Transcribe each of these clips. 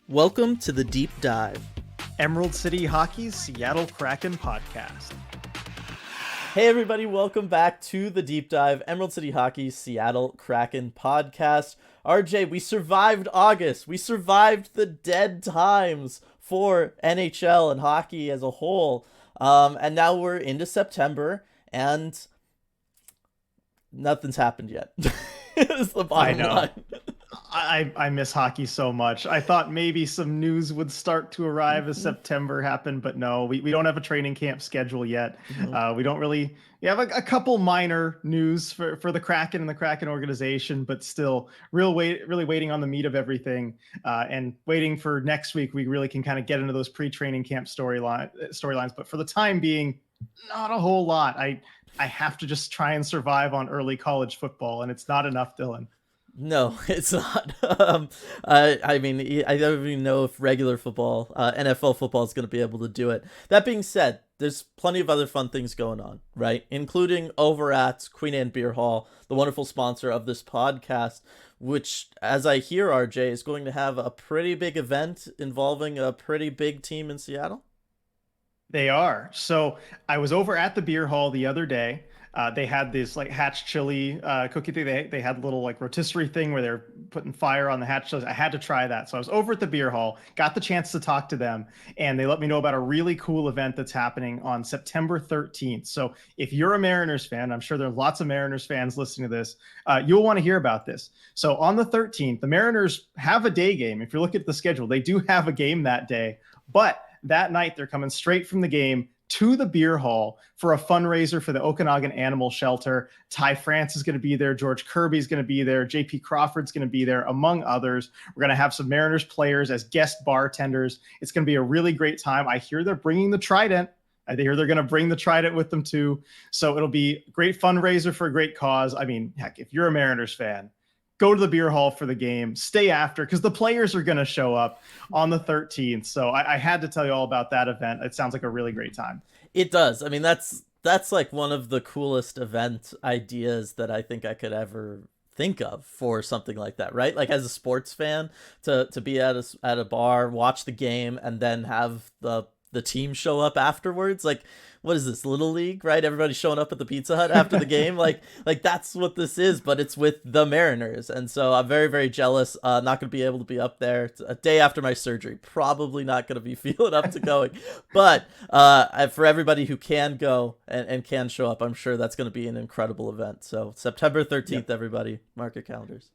Welcome to the Deep Dive, Emerald City Hockey's Seattle Kraken podcast. Hey everybody, welcome back to the Deep Dive, Emerald City Hockey's Seattle Kraken podcast. RJ, we survived August. We survived the dead times for NHL and hockey as a whole. And now we're into September and nothing's happened yet. Is the bottom line. I miss hockey so much. I thought maybe some news would start to arrive as September happened, but no, we don't have a training camp schedule yet. We don't really. We have a couple minor news for the Kraken and the Kraken organization, but still really waiting on the meat of everything and waiting for next week. We really can kind of get into those pre-training camp storylines. But for the time being, not a whole lot. I have to just try and survive on early college football, and it's not enough, Dylan. No, it's not. I mean, I don't even know if regular football, NFL football is going to be able to do it. That being said, there's plenty of other fun things going on, right? Including over at Queen Anne Beer Hall, the wonderful sponsor of this podcast, which, as I hear, RJ, is going to have a pretty big event involving a pretty big team in Seattle. They are. So I was over at the beer hall the other day. They had this like Hatch chili cookie thing. They had a little like rotisserie thing where they're putting fire on the Hatch chili. I had to try that. So I was over at the beer hall, got the chance to talk to them, and they let me know about a really cool event that's happening on September 13th. So if you're a Mariners fan, I'm sure there are lots of Mariners fans listening to this, you'll want to hear about this. So on the 13th, the Mariners have a day game. If you look at the schedule, they do have a game that day, but that night they're coming straight from the game to the beer hall for a fundraiser for the Okanagan Animal Shelter. Ty France is going to be there. George Kirby is going to be there. JP Crawford's going to be there, among others. We're going to have some Mariners players as guest bartenders. It's going to be a really great time. I hear they're bringing the Trident. I hear they're going to bring the Trident with them too. So it'll be a great fundraiser for a great cause. I mean, heck, if you're a Mariners fan, go to the beer hall for the game, stay after, because the players are going to show up on the 13th. So I had to tell you all about that event. It sounds like a really great time. It does. I mean, that's like one of the coolest event ideas that I think I could ever think of for something like that, right? Like as a sports fan, to be at a bar, watch the game, and then have the team show up afterwards. Like, what is this, Little League, right? Everybody's showing up at the Pizza Hut after the game. like that's what this is, but it's with the Mariners. And so I'm very, very jealous. Not going to be able to be up there. It's a day after my surgery. Probably not going to be feeling up to going. But for everybody who can go and can show up, I'm sure that's going to be an incredible event. So September 13th, yep. Everybody, mark your calendars.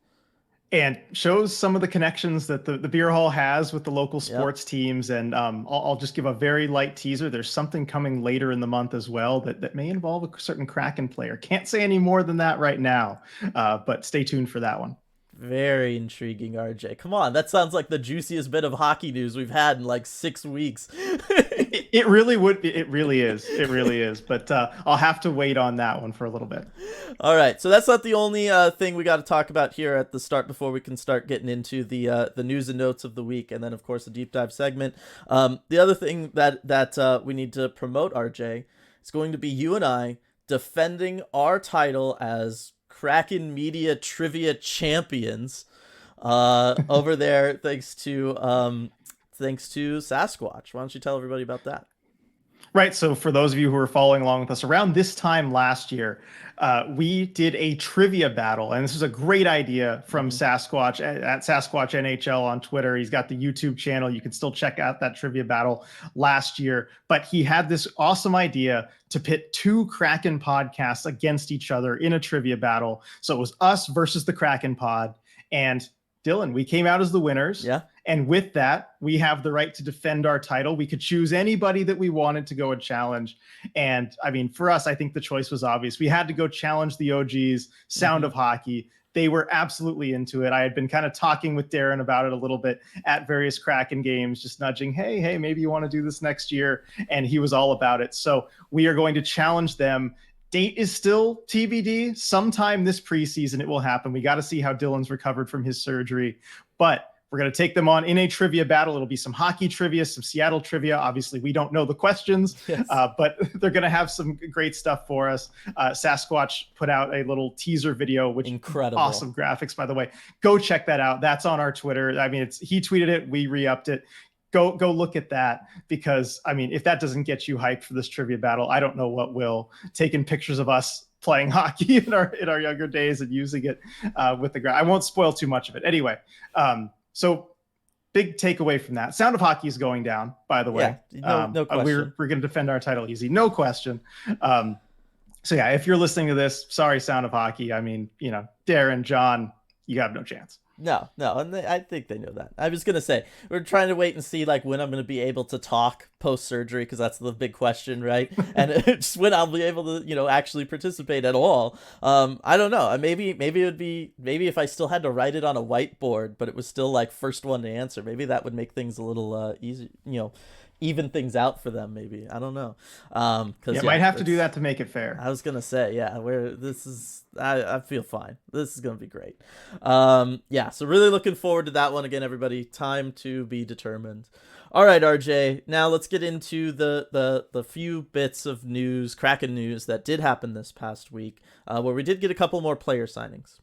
And shows some of the connections that the beer hall has with the local sports teams. And I'll just give a very light teaser. There's something coming later in the month as well that may involve a certain Kraken player. Can't say any more than that right now, but stay tuned for that one. Very intriguing, RJ. Come on, that sounds like the juiciest bit of hockey news we've had in like 6 weeks. It really would be. It really is. It really is. But I'll have to wait on that one for a little bit. All right. So that's not the only thing we got to talk about here at the start before we can start getting into the news and notes of the week, and then of course the deep dive segment. The other thing that we need to promote, RJ, is going to be you and I defending our title as Kraken Media Trivia Champions over there, thanks to Sasquatch. Why don't you tell everybody about that? Right. So for those of you who are following along with us, around this time last year, we did a trivia battle. And this is a great idea from Sasquatch at Sasquatch NHL on Twitter. He's got the YouTube channel. You can still check out that trivia battle last year. But he had this awesome idea to pit two Kraken podcasts against each other in a trivia battle. So it was us versus the Kraken pod. And Dylan, we came out as the winners. Yeah. And with that, we have the right to defend our title. We could choose anybody that we wanted to go and challenge. And I mean, for us, I think the choice was obvious. We had to go challenge the OGs, Sound of Hockey. They were absolutely into it. I had been kind of talking with Darren about it a little bit at various Kraken games, just nudging, hey, maybe you want to do this next year. And he was all about it. So we are going to challenge them. Date is still TBD. Sometime this preseason, it will happen. We got to see how Dylan's recovered from his surgery. But We're going to take them on in a trivia battle. It'll be some hockey trivia, some Seattle trivia. Obviously, we don't know the questions, Yes. but they're going to have some great stuff for us. Sasquatch put out a little teaser video, which Incredible. Awesome graphics, by the way. Go check that out. That's on our Twitter. I mean, he tweeted it. We re-upped it. Go look at that, because I mean, if that doesn't get you hyped for this trivia battle, I don't know what will. Taking pictures of us playing hockey in our younger days and using it with the ground. I won't spoil too much of it. Anyway, so big takeaway from that. Sound of Hockey is going down, by the way. Yeah, no question. We're going to defend our title easy. No question. So yeah, if you're listening to this, sorry, Sound of Hockey. I mean, Darren, John, you have no chance. No, and I think they know that. I was going to say, we're trying to wait and see like when I'm going to be able to talk post-surgery, because that's the big question, right? And just when I'll be able to, actually participate at all. I don't know. Maybe it would be, if I still had to write it on a whiteboard, but it was still like first one to answer, maybe that would make things a little easy, even things out for them, maybe. I don't know. Might have to do that to make it fair. I was gonna say, I feel fine. This is gonna be great. So really looking forward to that one. Again, everybody, time to be determined. All right, RJ. Now let's get into the few bits of news, Kraken news, that did happen this past week, where we did get a couple more player signings.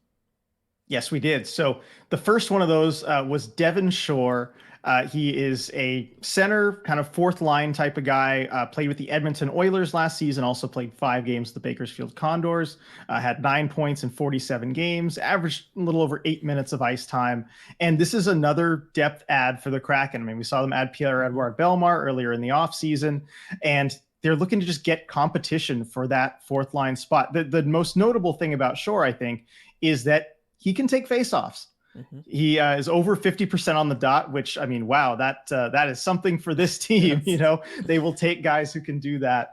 Yes, we did. So the first one of those was Devon Shore. He is a center, kind of fourth line type of guy. Played with the Edmonton Oilers last season. Also played 5 games with the Bakersfield Condors. Had 9 points in 47 games. Averaged a little over 8 minutes of ice time. And this is another depth add for the Kraken. I mean, we saw them add Pierre-Edouard Bellemare earlier in the offseason. And they're looking to just get competition for that fourth line spot. The most notable thing about Shore, I think, is that he can take faceoffs. Mm-hmm. He is over 50% on the dot, which, I mean, wow, that is something for this team. Yes. They will take guys who can do that.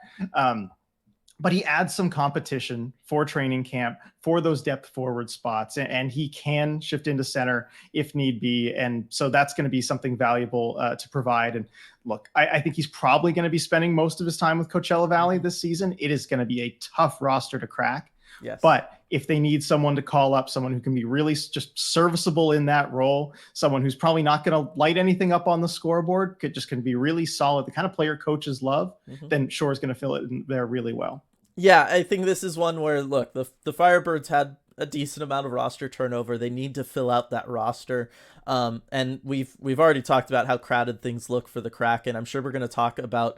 But he adds some competition for training camp for those depth forward spots, and he can shift into center if need be. And so that's going to be something valuable to provide. And look, I think he's probably going to be spending most of his time with Coachella Valley this season. It is going to be a tough roster to crack. Yes. But if they need someone to call up, someone who can be really just serviceable in that role, someone who's probably not going to light anything up on the scoreboard, can be really solid, the kind of player coaches love, then Shore's going to fill it in there really well. Yeah, I think this is one where, look, the Firebirds had a decent amount of roster turnover. They need to fill out that roster. And we've already talked about how crowded things look for the Kraken. I'm sure we're going to talk about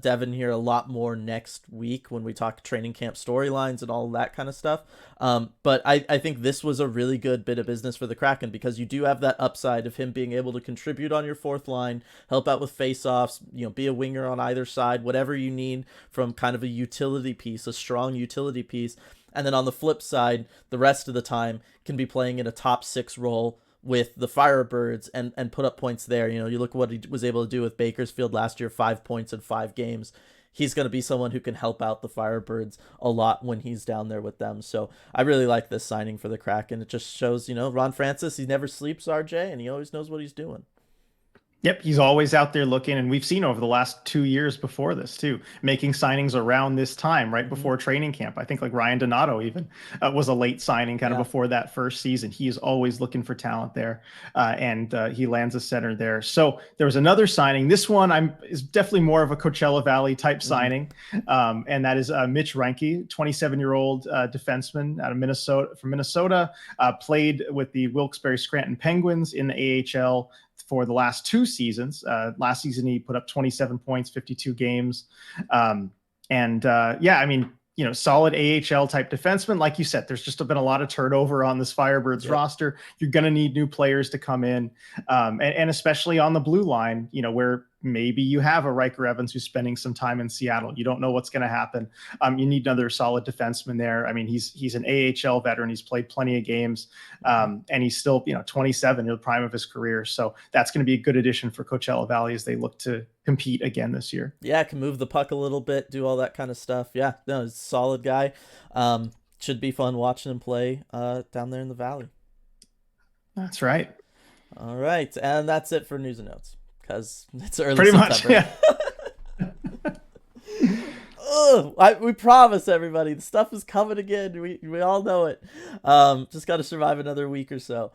Devon here a lot more next week when we talk training camp storylines and all that kind of stuff. But I think this was a really good bit of business for the Kraken, because you do have that upside of him being able to contribute on your fourth line, help out with faceoffs, be a winger on either side, whatever you need from kind of a utility piece, a strong utility piece. And then on the flip side, the rest of the time can be playing in a top 6 role with the Firebirds and put up points there. You look at what he was able to do with Bakersfield last year, 5 points in 5 games. He's going to be someone who can help out the Firebirds a lot when he's down there with them. So I really like this signing for the Kraken. It just shows, Ron Francis, he never sleeps, RJ, and he always knows what he's doing. Yep, he's always out there looking, and we've seen over the last 2 years before this too, making signings around this time, right before training camp. I think like Ryan Donato even was a late signing kind of before that first season. He is always looking for talent there, and he lands a center there. So there was another signing. This one is definitely more of a Coachella Valley type signing, and that is Mitch Reinke, 27-year-old defenseman out of Minnesota, played with the Wilkes-Barre Scranton Penguins in the AHL for the last 2 seasons. Last season, he put up 27 points, 52 games. Solid AHL type defenseman. Like you said, there's just been a lot of turnover on this Firebirds roster. You're going to need new players to come in. And especially on the blue line, where maybe you have a Riker Evans who's spending some time in Seattle. You don't know what's going to happen. You need another solid defenseman there. I mean, he's an AHL veteran. He's played plenty of games, and he's still 27 in the prime of his career. So that's going to be a good addition for Coachella Valley as they look to compete again this year. Yeah, can move the puck a little bit, do all that kind of stuff. Yeah, no, he's a solid guy. Should be fun watching him play down there in the Valley. That's right. All right, and that's it for news and notes, because it's early Pretty September. Much, yeah. We promise everybody the stuff is coming again. We all know it. Just got to survive another week or so.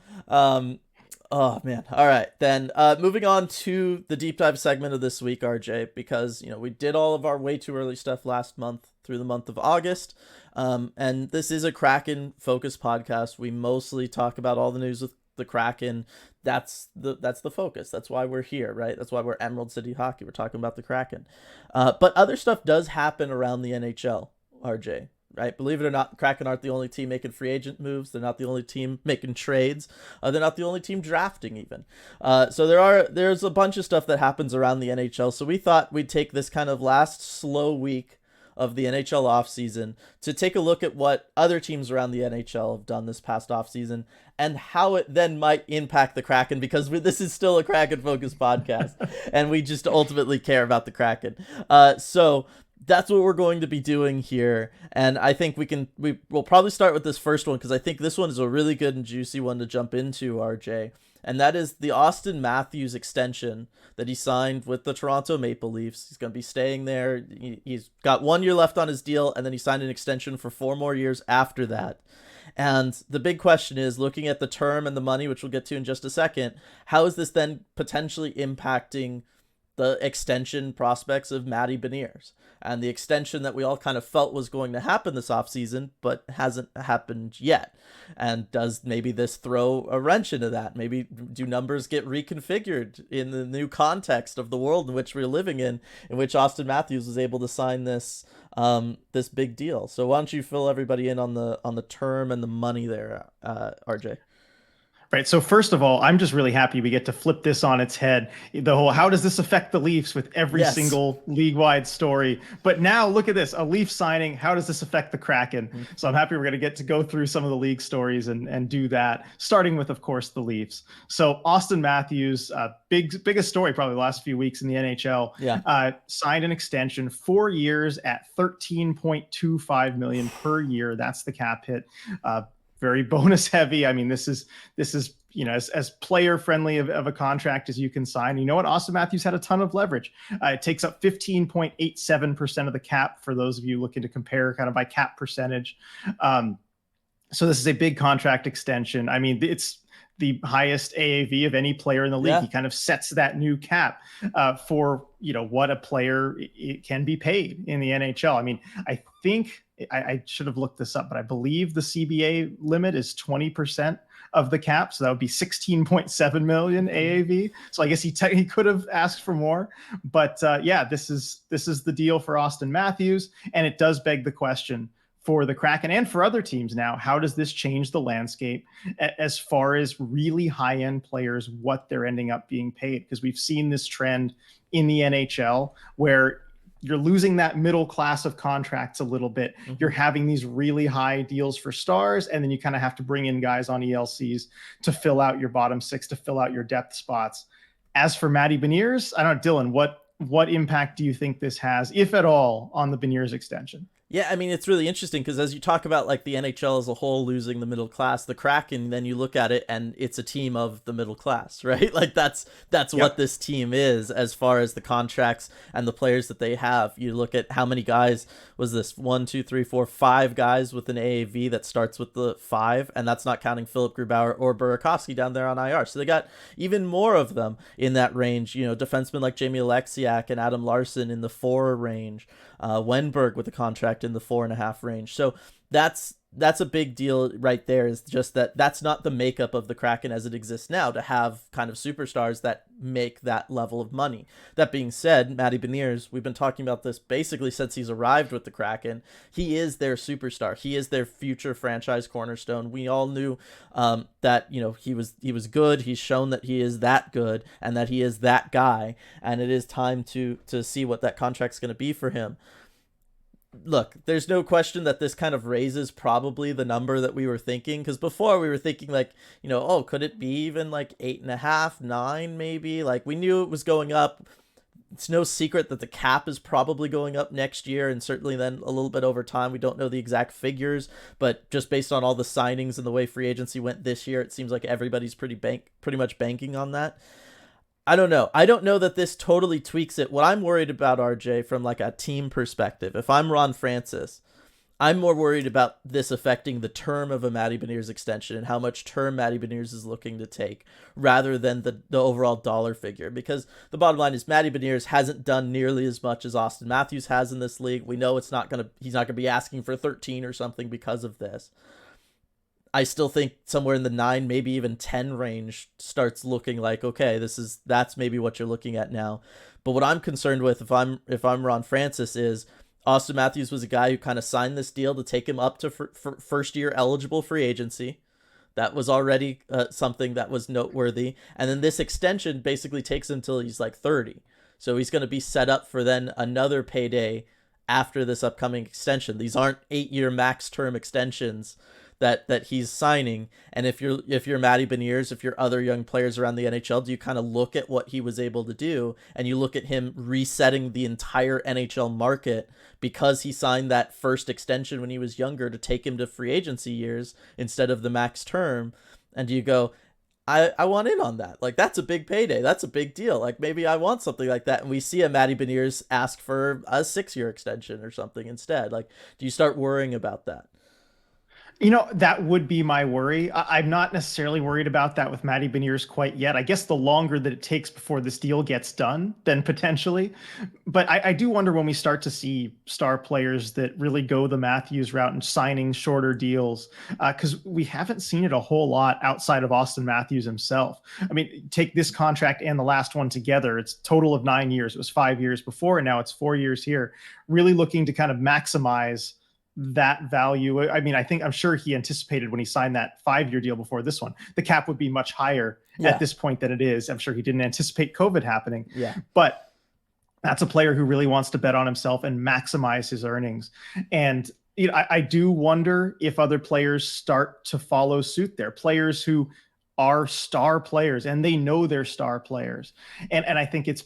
Oh man. All right. Then moving on to the deep dive segment of this week, RJ, because we did all of our way too early stuff last month through the month of August. And this is a Kraken focused podcast. We mostly talk about all the news with the Kraken. That's the focus. That's why we're here, right? That's why we're Emerald City Hockey. We're talking about the Kraken. But other stuff does happen around the NHL, RJ. Right? Believe it or not, Kraken aren't the only team making free agent moves. They're not the only team making trades. They're not the only team drafting even. So there's a bunch of stuff that happens around the NHL. So we thought we'd take this kind of last slow week of the NHL offseason to take a look at what other teams around the NHL have done this past offseason and how it then might impact the Kraken, because this is still a Kraken-focused podcast, and we just ultimately care about the Kraken. So that's what we're going to be doing here, and I think we'll probably start with this first one because I think this one is a really good and juicy one to jump into, RJ, and that is the Austin Matthews extension that he signed with the Toronto Maple Leafs. He's going to be staying there. He's got 1 year left on his deal, and then he signed an extension for 4 more years after that. And the big question is, looking at the term and the money, which we'll get to in just a second, how is this then potentially impacting the extension prospects of Matty Beniers and the extension that we all kind of felt was going to happen this offseason, but hasn't happened yet? And does maybe this throw a wrench into that? Maybe do numbers get reconfigured in the new context of the world in which we're living in which Austin Matthews was able to sign this this big deal? So why don't you fill everybody in on the term and the money there, RJ? Right. So first of all, I'm just really happy we get to flip this on its head. The whole, how does this affect the Leafs with every single league-wide story? But now look at this, a Leaf signing. How does this affect the Kraken? Mm-hmm. So I'm happy we're going to get to go through some of the league stories and do that, starting with, of course, the Leafs. So Austin Matthews, biggest story probably the last few weeks in the NHL, signed an extension, 4 years at $13.25 million per year. That's the cap hit. Very bonus heavy. I mean, this is as player friendly of a contract as you can sign. You know what? Austin Matthews had a ton of leverage. It takes up 15.87% of the cap for those of you looking to compare kind of by cap percentage. So this is a big contract extension. I mean, it's the highest AAV of any player in the league. He kind of sets that new cap for what a player can be paid in the NHL. I mean, I think I should have looked this up, but I believe the CBA limit is 20% of the cap. So that would be 16.7 million AAV. So I guess he could have asked for more, but this is the deal for Austin Matthews. And it does beg the question for the Kraken and for other teams now, how does this change the landscape as far as really high-end players, what they're ending up being paid? Because we've seen this trend in the NHL where you're losing that middle class of contracts a little bit. Mm-hmm. You're having these really high deals for stars, and then you kind of have to bring in guys on ELCs to fill out your bottom six, to fill out your depth spots. As for Matty Beniers, I don't know, Dylan, what impact do you think this has, if at all, on the Beniers extension? Yeah, I mean, it's really interesting because as you talk about like the NHL as a whole losing the middle class, the Kraken, then you look at it and it's a team of the middle class, right? Like that's what this team is as far as the contracts and the players that they have. You look at how many guys was this? 1, 2, 3, 4, 5 guys with an AAV that starts with the 5, and that's not counting Philip Grubauer or Burakovsky down there on IR. So they got even more of them in that range. Defensemen like Jamie Alexiak and Adam Larson in the 4 range. Wenberg with a contract in the 4.5 range. So that's a big deal right there, is just that's not the makeup of the Kraken as it exists now, to have kind of superstars that make that level of money. That being said, Matty Beniers, we've been talking about this basically since he's arrived with the Kraken. He is their superstar. He is their future franchise cornerstone. We all knew that he was good. He's shown that he is that good and that he is that guy, and it is time to see what that contract's going to be for him. Look, there's no question that this kind of raises probably the number that we were thinking, because before we were thinking like, could it be even like 8.5, 9 maybe? Like we knew it was going up. It's no secret that the cap is probably going up next year, and certainly then a little bit over time. We don't know the exact figures, but just based on all the signings and the way free agency went this year, it seems like everybody's pretty much banking on that. I don't know. I don't know that this totally tweaks it. What I'm worried about, RJ, from like a team perspective, if I'm Ron Francis, I'm more worried about this affecting the term of a Matty Beniers extension and how much term Matty Beniers is looking to take rather than the overall dollar figure. Because the bottom line is Matty Beniers hasn't done nearly as much as Auston Matthews has in this league. We know he's not gonna be asking for 13 or something because of this. I still think somewhere in the 9, maybe even 10 range starts looking like, okay, that's maybe what you're looking at now. But what I'm concerned with if I'm Ron Francis is Auston Matthews was a guy who kind of signed this deal to take him up to first year eligible free agency. That was already something that was noteworthy. And then this extension basically takes him until he's like 30. So he's going to be set up for then another payday after this upcoming extension. These aren't 8-year max term extensions that he's signing. And if you're Matty Beniers, if you're other young players around the NHL, do you kind of look at what he was able to do and you look at him resetting the entire NHL market because he signed that first extension when he was younger to take him to free agency years instead of the max term, and do you go, I want in on that. Like, that's a big payday. That's a big deal. Like, maybe I want something like that. And we see a Matty Beniers ask for a 6-year extension or something instead. Like, do you start worrying about that? That would be my worry. I'm not necessarily worried about that with Matty Beniers quite yet. I guess the longer that it takes before this deal gets done, then potentially. But I do wonder when we start to see star players that really go the Matthews route and signing shorter deals, because we haven't seen it a whole lot outside of Auston Matthews himself. I mean, take this contract and the last one together. It's a total of 9 years. It was 5 years before, and now it's 4 years here. Really looking to kind of maximize that value. I mean, I'm sure he anticipated when he signed that 5-year deal before this one, the cap would be much higher at this point than it is. I'm sure he didn't anticipate COVID happening. Yeah. But that's a player who really wants to bet on himself and maximize his earnings. And I do wonder if other players start to follow suit there. Players who are star players and they know they're star players. And I think it's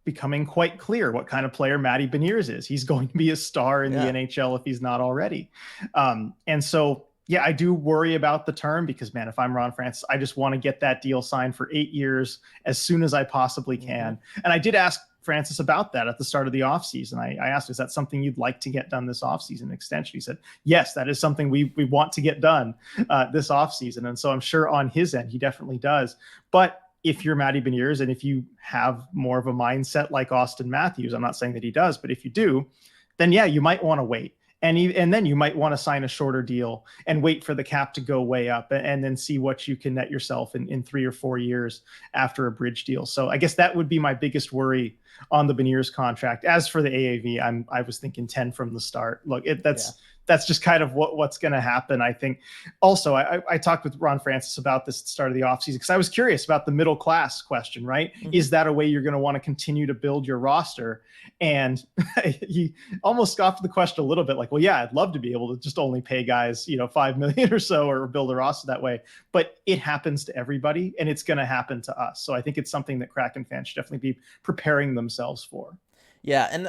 becoming quite clear what kind of player Matty Beniers is. He's going to be a star in the NHL if he's not already. And so, yeah, I do worry about the term because, man, if I'm Ron Francis, I just want to get that deal signed for 8 years as soon as I possibly can. And I did ask Francis about that at the start of the offseason. I asked, is that something you'd like to get done this offseason extension? He said, yes, that is something we want to get done this offseason. And so I'm sure on his end, he definitely does. But if you're Matty Beniers and if you have more of a mindset like Auston Matthews, I'm not saying that he does, but if you do, then yeah, you might want to wait. And then you might want to sign a shorter deal and wait for the cap to go way up and then see what you can net yourself in 3 or 4 years after a bridge deal. So I guess that would be my biggest worry on the Beniers contract. As for the AAV, I was thinking 10 from the start. Look, that's just kind of what's going to happen, I think. Also, I talked with Ron Francis about this at the start of the offseason because I was curious about the middle class question, right? Mm-hmm. Is that a way you're going to want to continue to build your roster? And he almost scoffed the question a little bit like, well, yeah, I'd love to be able to just only pay guys, $5 million or so or build a roster that way. But it happens to everybody and it's going to happen to us. So I think it's something that Kraken fans should definitely be preparing themselves for. Yeah, and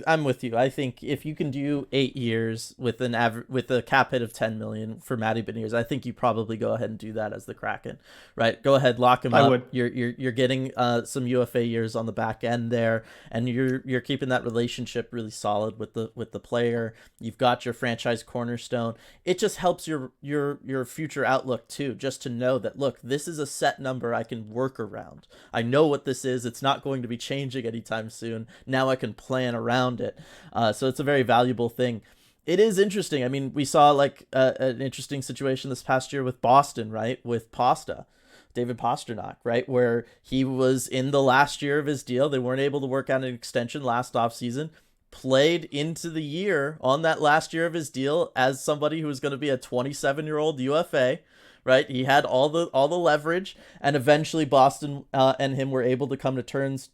I'm with you. I think if you can do 8 years with with a cap hit of 10 million for Matty Beniers, I think you probably go ahead and do that as the Kraken, right? Go ahead, lock him up. Would. You're getting some UFA years on the back end there, and you're keeping that relationship really solid with the player. You've got your franchise cornerstone. It just helps your future outlook too, just to know that look, this is a set number I can work around. I know what this is. It's not going to be changing anytime soon. Now I can plan around it. So it's a very valuable thing. It is interesting. I mean, we saw like an interesting situation this past year with Boston, right? With David Pastrnak, right? Where he was in the last year of his deal. They weren't able to work out an extension last offseason. Played into the year on that last year of his deal as somebody who was going to be a 27-year-old UFA. Right, he had all the leverage, and eventually Boston and him were able to come to terms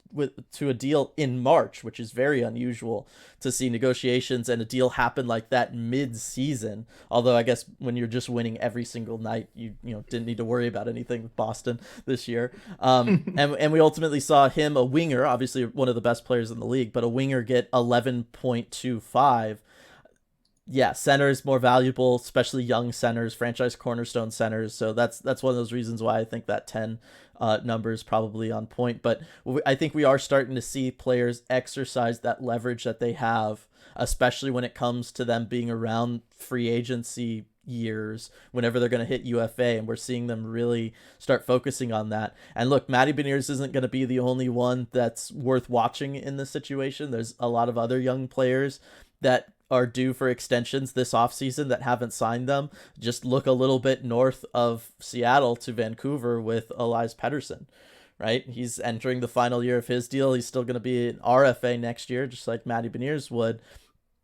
to a deal in March, which is very unusual to see negotiations and a deal happen like that mid-season. Although I guess when you're just winning every single night, you didn't need to worry about anything with Boston this year. And we ultimately saw him, a winger, obviously one of the best players in the league, but a winger get 11.25. Yeah, center is more valuable, especially young centers, franchise cornerstone centers. So that's one of those reasons why I think that 10 numbers probably on point. But I think we are starting to see players exercise that leverage that they have, especially when it comes to them being around free agency years whenever they're going to hit UFA, and we're seeing them really start focusing on that. And look, Matty Beniers isn't going to be the only one that's worth watching in this situation. There's a lot of other young players that are due for extensions this offseason that haven't signed them. Just look a little bit north of Seattle to Vancouver with Elias Pettersson, right? He's entering the final year of his deal. He's still going to be an RFA next year, just like Matty Beniers would,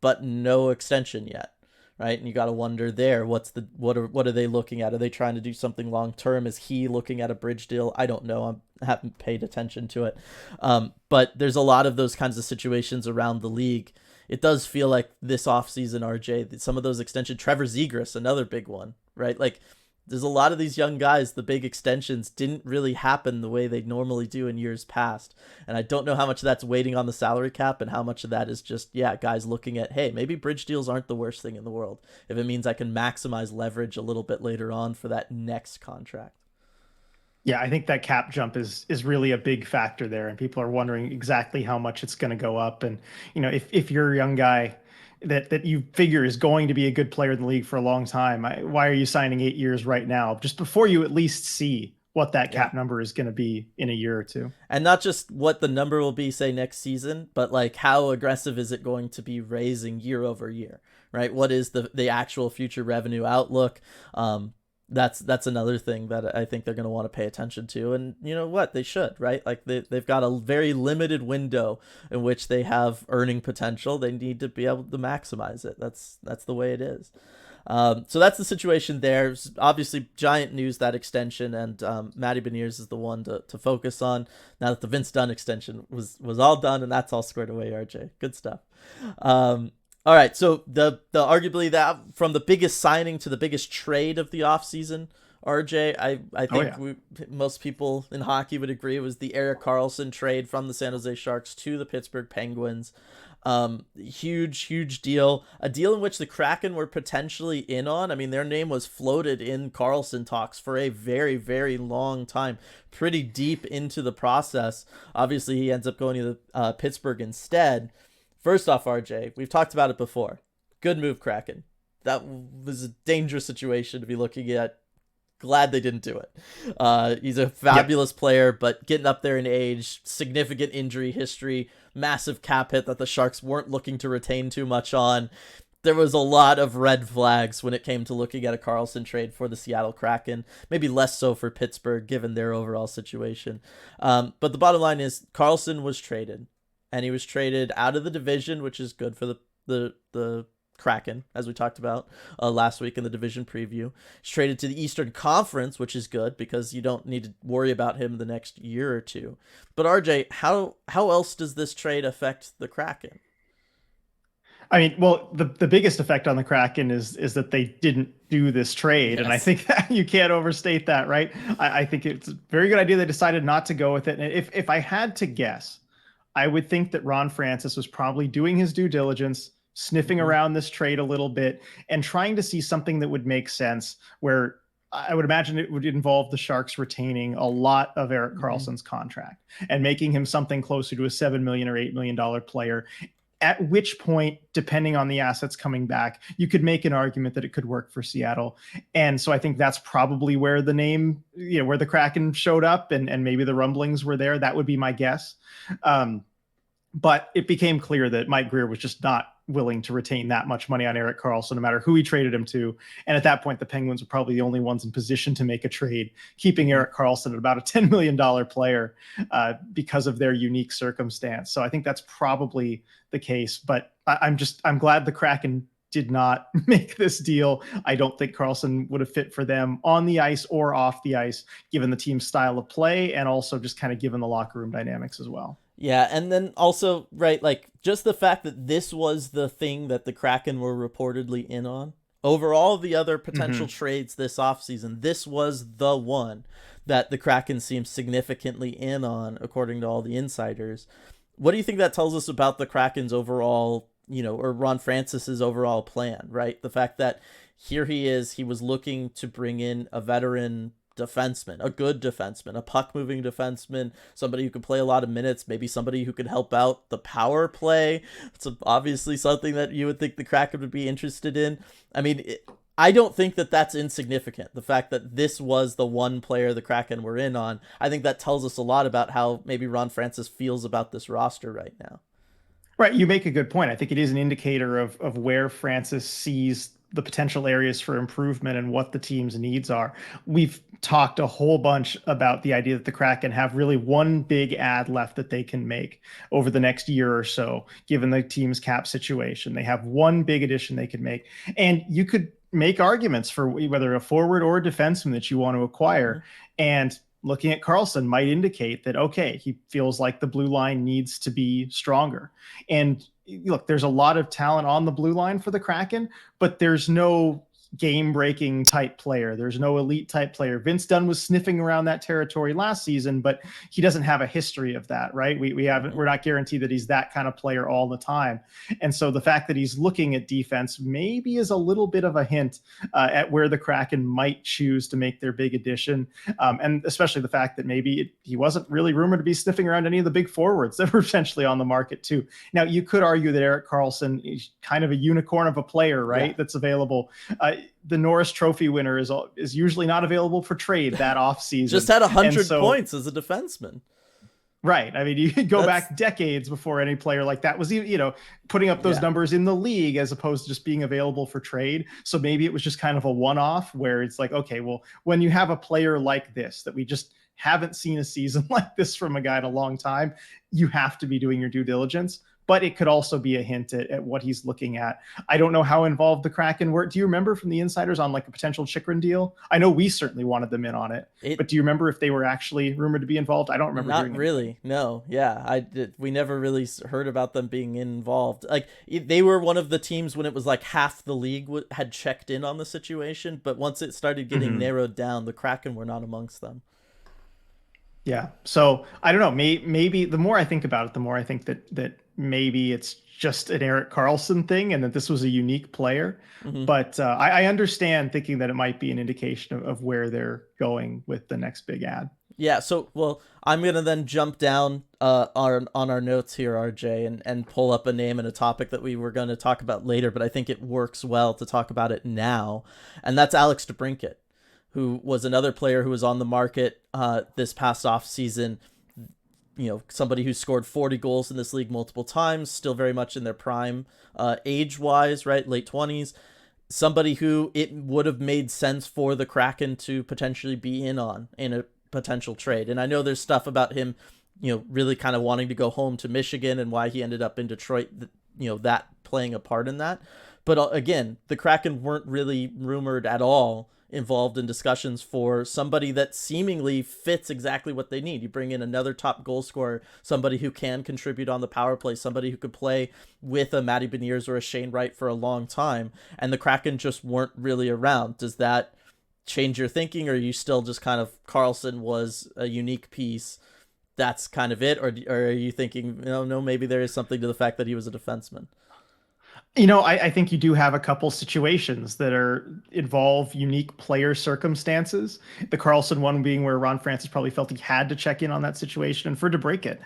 but no extension yet, right? And you got to wonder there, what are they looking at? Are they trying to do something long term? Is he looking at a bridge deal? I don't know. I haven't paid attention to it. But there's a lot of those kinds of situations around the league. It does feel like this offseason, RJ, some of those extensions, Trevor Zegras, another big one, right? Like, there's a lot of these young guys, the big extensions didn't really happen the way they normally do in years past. And I don't know how much of that's waiting on the salary cap and how much of that is just, guys looking at, hey, maybe bridge deals aren't the worst thing in the world if it means I can maximize leverage a little bit later on for that next contract. Yeah, I think that cap jump is really a big factor there, and people are wondering exactly how much it's going to go up. And if you're a young guy that you figure is going to be a good player in the league for a long time, why are you signing 8 years right now, just before you at least see what that cap number is going to be in a year or two? And not just what the number will be, say, next season, but like how aggressive is it going to be raising year over year, right? What is the actual future revenue outlook? That's another thing that I think they're going to want to pay attention to. And you know what? They should, right? Like they've got a very limited window in which they have earning potential. They need to be able to maximize it. That's the way it is. So that's the situation there. Obviously, giant news, that extension, and Matty Beniers is the one to focus on now that the Vince Dunn extension was all done, and that's all squared away, RJ. Good stuff. All right, so the arguably that from the biggest signing to the biggest trade of the offseason, RJ, I think most people in hockey would agree it was the Erik Karlsson trade from the San Jose Sharks to the Pittsburgh Penguins. Huge deal. A deal in which the Kraken were potentially in on. I mean, their name was floated in Karlsson talks for a very, very long time, pretty deep into the process. Obviously, he ends up going to Pittsburgh instead. First off, RJ, we've talked about it before. Good move, Kraken. That was a dangerous situation to be looking at. Glad they didn't do it. He's a fabulous player, but getting up there in age, significant injury history, massive cap hit that the Sharks weren't looking to retain too much on. There was a lot of red flags when it came to looking at a Karlsson trade for the Seattle Kraken. Maybe less so for Pittsburgh, given their overall situation. But the bottom line is Karlsson was traded. And he was traded out of the division, which is good for the Kraken, as we talked about last week in the division preview. He's traded to the Eastern Conference, which is good because you don't need to worry about him the next year or two. But RJ, how else does this trade affect the Kraken? I mean, well, the biggest effect on the Kraken is that they didn't do this trade. Yes. And I think that you can't overstate that, right? I think it's a very good idea they decided not to go with it. And if I had to guess, I would think that Ron Francis was probably doing his due diligence, sniffing around this trade a little bit, and trying to see something that would make sense, where I would imagine it would involve the Sharks retaining a lot of Erik Karlsson's contract and making him something closer to a $7 million or $8 million player. At which point, depending on the assets coming back, you could make an argument that it could work for Seattle. And so I think that's probably where the name, where the Kraken showed up, and maybe the rumblings were there. That would be my guess. But it became clear that Mike Grier was just not willing to retain that much money on Erik Karlsson, no matter who he traded him to. And at that point, the Penguins were probably the only ones in position to make a trade, keeping Erik Karlsson at about a $10 million player because of their unique circumstance. So I think that's probably the case. But I'm glad the Kraken did not make this deal. I don't think Karlsson would have fit for them on the ice or off the ice, given the team's style of play, and also just kind of given the locker room dynamics as well. Yeah, and then also, right, like just the fact that this was the thing that the Kraken were reportedly in on. Over all the other potential trades this offseason, this was the one that the Kraken seemed significantly in on, according to all the insiders. What do you think that tells us about the Kraken's overall, or Ron Francis's overall plan, right? The fact that here he was looking to bring in a veteran defenseman, a good defenseman, a puck moving defenseman, somebody who could play a lot of minutes, maybe somebody who could help out the power play. It's obviously something that you would think the Kraken would be interested in. I mean, I don't think that that's insignificant. The fact that this was the one player the Kraken were in on, I think that tells us a lot about how maybe Ron Francis feels about this roster right now. Right, you make a good point. I think it is an indicator of where Francis sees the potential areas for improvement and what the team's needs are. We've talked a whole bunch about the idea that the Kraken have really one big ad left that they can make over the next year or so, given the team's cap situation. They have one big addition they could make. And you could make arguments for whether a forward or a defenseman that you want to acquire. Mm-hmm. And looking at Karlsson might indicate that, okay, he feels like the blue line needs to be stronger. And look, there's a lot of talent on the blue line for the Kraken, but there's no game-breaking type player. There's no elite type player. Vince Dunn was sniffing around that territory last season, but he doesn't have a history of that, right? We're not guaranteed that he's that kind of player all the time. And so the fact that he's looking at defense maybe is a little bit of a hint at where the Kraken might choose to make their big addition. And especially the fact that maybe he wasn't really rumored to be sniffing around any of the big forwards that were potentially on the market too. Now, you could argue that Erik Karlsson is kind of a unicorn of a player, right? Yeah. That's available. The Norris Trophy winner is usually not available for trade that offseason. Just had 100 points as a defenseman. Right. I mean, you could go back decades before any player like that was, putting up those numbers in the league as opposed to just being available for trade. So maybe it was just kind of a one-off where it's like, okay, well, when you have a player like this that we just haven't seen a season like this from a guy in a long time, you have to be doing your due diligence. But it could also be a hint at what he's looking at. I don't know how involved the Kraken were. Do you remember from the insiders on like a potential Chychrun deal? I know we certainly wanted them in on it, but do you remember if they were actually rumored to be involved? I don't remember. Not really. No. Yeah. We never really heard about them being involved. Like they were one of the teams when it was like half the league had checked in on the situation. But once it started getting narrowed down, the Kraken were not amongst them. Yeah. So I don't know. Maybe the more I think about it, the more I think that maybe it's just an Erik Karlsson thing and that this was a unique player. Mm-hmm. But I understand thinking that it might be an indication of where they're going with the next big ad. Yeah. So, well, I'm going to then jump down on our notes here, RJ, and pull up a name and a topic that we were going to talk about later, but I think it works well to talk about it now. And that's Alex Debrincat, who was another player who was on the market this past offseason. Somebody who scored 40 goals in this league multiple times, still very much in their prime age-wise, right? Late 20s. Somebody who it would have made sense for the Kraken to potentially be in on in a potential trade. And I know there's stuff about him, really kind of wanting to go home to Michigan and why he ended up in Detroit, that playing a part in that. But again, the Kraken weren't really rumored at all involved in discussions for somebody that seemingly fits exactly what they need. You bring in another top goal scorer, somebody who can contribute on the power play, somebody who could play with a Matty Beniers or a Shane Wright for a long time, and the Kraken just weren't really around. Does that change your thinking, or are you still just kind of Karlsson was a unique piece, that's kind of it, or are you thinking, no, maybe there is something to the fact that he was a defenseman? I think you do have a couple situations that involve unique player circumstances. The Karlsson one being where Ron Francis probably felt he had to check in on that situation. And for Debrincat,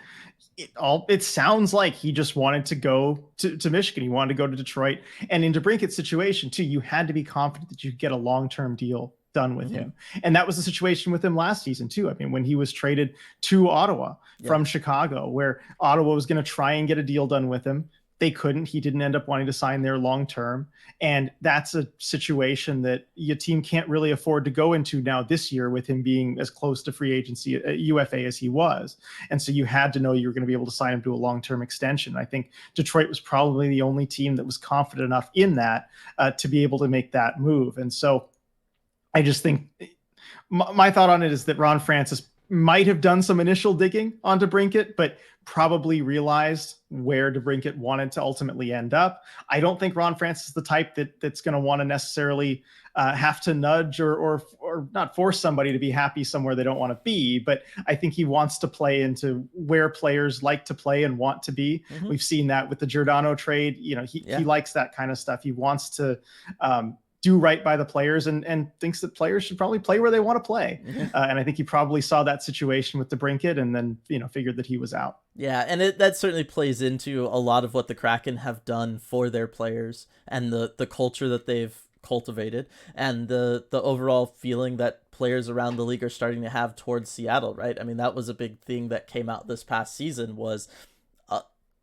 it sounds like he just wanted to go to Michigan. He wanted to go to Detroit. And in Debrincat's situation too, you had to be confident that you could get a long-term deal done with him. And that was the situation with him last season too. I mean, when he was traded to Ottawa from Chicago, where Ottawa was going to try and get a deal done with him. They couldn't. He didn't end up wanting to sign there long term. And that's a situation that your team can't really afford to go into now this year with him being as close to free agency, UFA, as he was. And so you had to know you were going to be able to sign him to a long-term extension. I think Detroit was probably the only team that was confident enough in that to be able to make that move. And so I just think my thought on it is that Ron Francis might have done some initial digging on Debrincat, but probably realized where Debrincat wanted to ultimately end up. I don't think Ron Francis is the type that's going to want to necessarily have to nudge or not force somebody to be happy somewhere they don't want to be. But I think he wants to play into where players like to play and want to be. We've seen that with the Giordano trade. He likes that kind of stuff. He wants to do right by the players and thinks that players should probably play where they want to play. And I think he probably saw that situation with Debrincat and then, figured that he was out. Yeah, and that certainly plays into a lot of what the Kraken have done for their players and the culture that they've cultivated and the overall feeling that players around the league are starting to have towards Seattle, right? I mean, that was a big thing that came out this past season was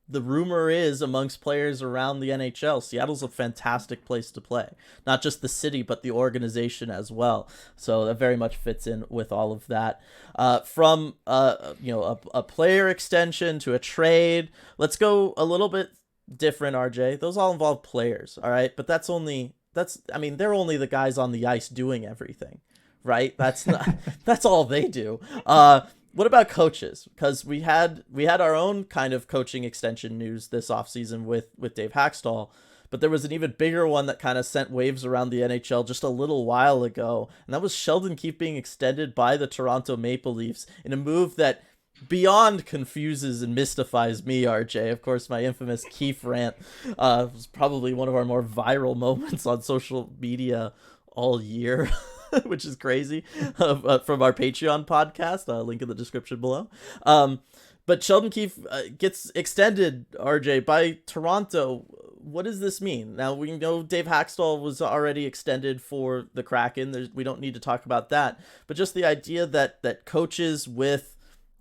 the rumor is amongst players around the NHL, Seattle's a fantastic place to play. Not just the city, but the organization as well. So that very much fits in with all of that. From a player extension to a trade, let's go a little bit different, RJ. Those all involve players, all right? But they're only the guys on the ice doing everything, right? That's not that's all they do. What about coaches? Because we had our own kind of coaching extension news this offseason with Dave Haxtell, but there was an even bigger one that kind of sent waves around the NHL just a little while ago, and that was Sheldon Keefe being extended by the Toronto Maple Leafs in a move that beyond confuses and mystifies me, RJ. Of course, my infamous Keefe rant was probably one of our more viral moments on social media all year. Which is crazy, from our Patreon podcast, link in the description below. But Sheldon Keefe gets extended, RJ, by Toronto. What does this mean? Now, we know Dave Haxtell was already extended for the Kraken. We don't need to talk about that. But just the idea that coaches with...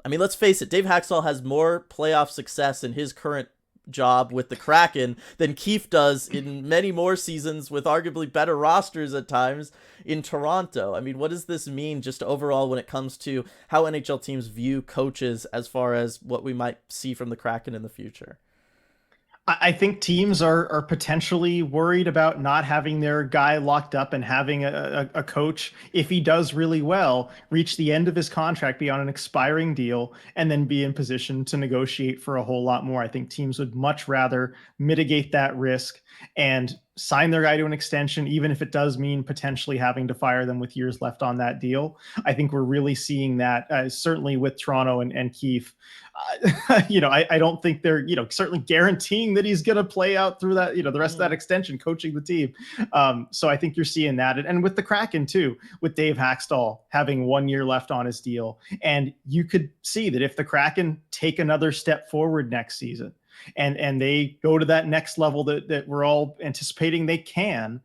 I mean, let's face it, Dave Haxtell has more playoff success in his current job with the Kraken than Keefe does in many more seasons with arguably better rosters at times in Toronto. I mean, what does this mean just overall when it comes to how NHL teams view coaches as far as what we might see from the Kraken in the future? I think teams are potentially worried about not having their guy locked up and having a coach, if he does really well, reach the end of his contract, be on an expiring deal, and then be in position to negotiate for a whole lot more. I think teams would much rather mitigate that risk and sign their guy to an extension, even if it does mean potentially having to fire them with years left on that deal. I think we're really seeing that, certainly with Toronto and Keefe. I don't think they're, certainly guaranteeing that he's going to play out through that, the rest of that extension, coaching the team. So I think you're seeing that. And with the Kraken too, with Dave Haxtell having 1 year left on his deal. And you could see that if the Kraken take another step forward next season, and they go to that next level that we're all anticipating they can,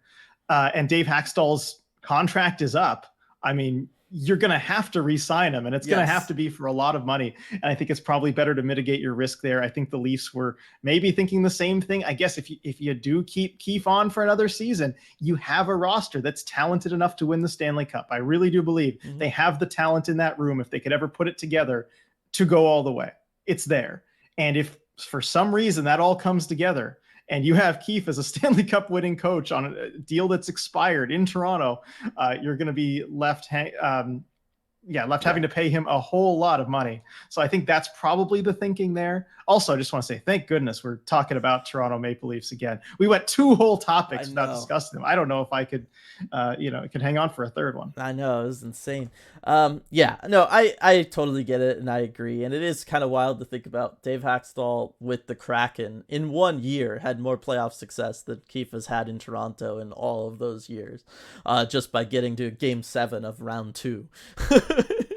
and Dave Haxtell's contract is up, I mean, you're going to have to re-sign him, and it's going to have to be for a lot of money. And I think it's probably better to mitigate your risk there. I think the Leafs were maybe thinking the same thing. I guess if you do keep Keefe on for another season, you have a roster that's talented enough to win the Stanley Cup. I really do believe they have the talent in that room, if they could ever put it together, to go all the way. It's there. And if for some reason that all comes together and you have Keefe as a Stanley Cup winning coach on a deal that's expired in Toronto, you're going to be left having to pay him a whole lot of money. So I think that's probably the thinking there. Also, I just want to say, thank goodness we're talking about Toronto Maple Leafs again. We went 2 whole topics without discussing them. I don't know if I could, could hang on for a third one. I know, it was insane. I totally get it, and I agree. And it is kind of wild to think about Dave Haxtell with the Kraken in 1 year had more playoff success than Keefe has had in Toronto in all of those years, just by getting to Game 7 of Round 2.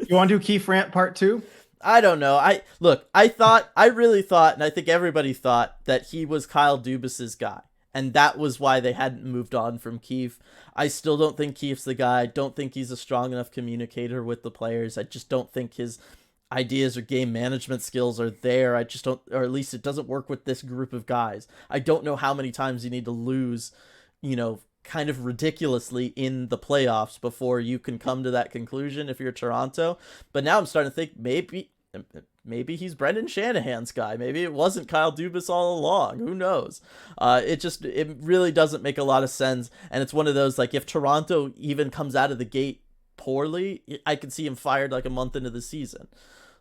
You want to do Keefe rant part 2? I don't know. I really thought, and I think everybody thought, that he was Kyle Dubas's guy. And that was why they hadn't moved on from Keefe. I still don't think Keefe's the guy. I don't think he's a strong enough communicator with the players. I just don't think his ideas or game management skills are there. I just don't, or at least it doesn't work with this group of guys. I don't know how many times you need to lose, kind of ridiculously in the playoffs before you can come to that conclusion if you're Toronto. But now I'm starting to think maybe he's Brendan Shanahan's guy. Maybe it wasn't Kyle Dubas all along. Who knows? It really doesn't make a lot of sense. And it's one of those, like, if Toronto even comes out of the gate poorly, I could see him fired like a month into the season.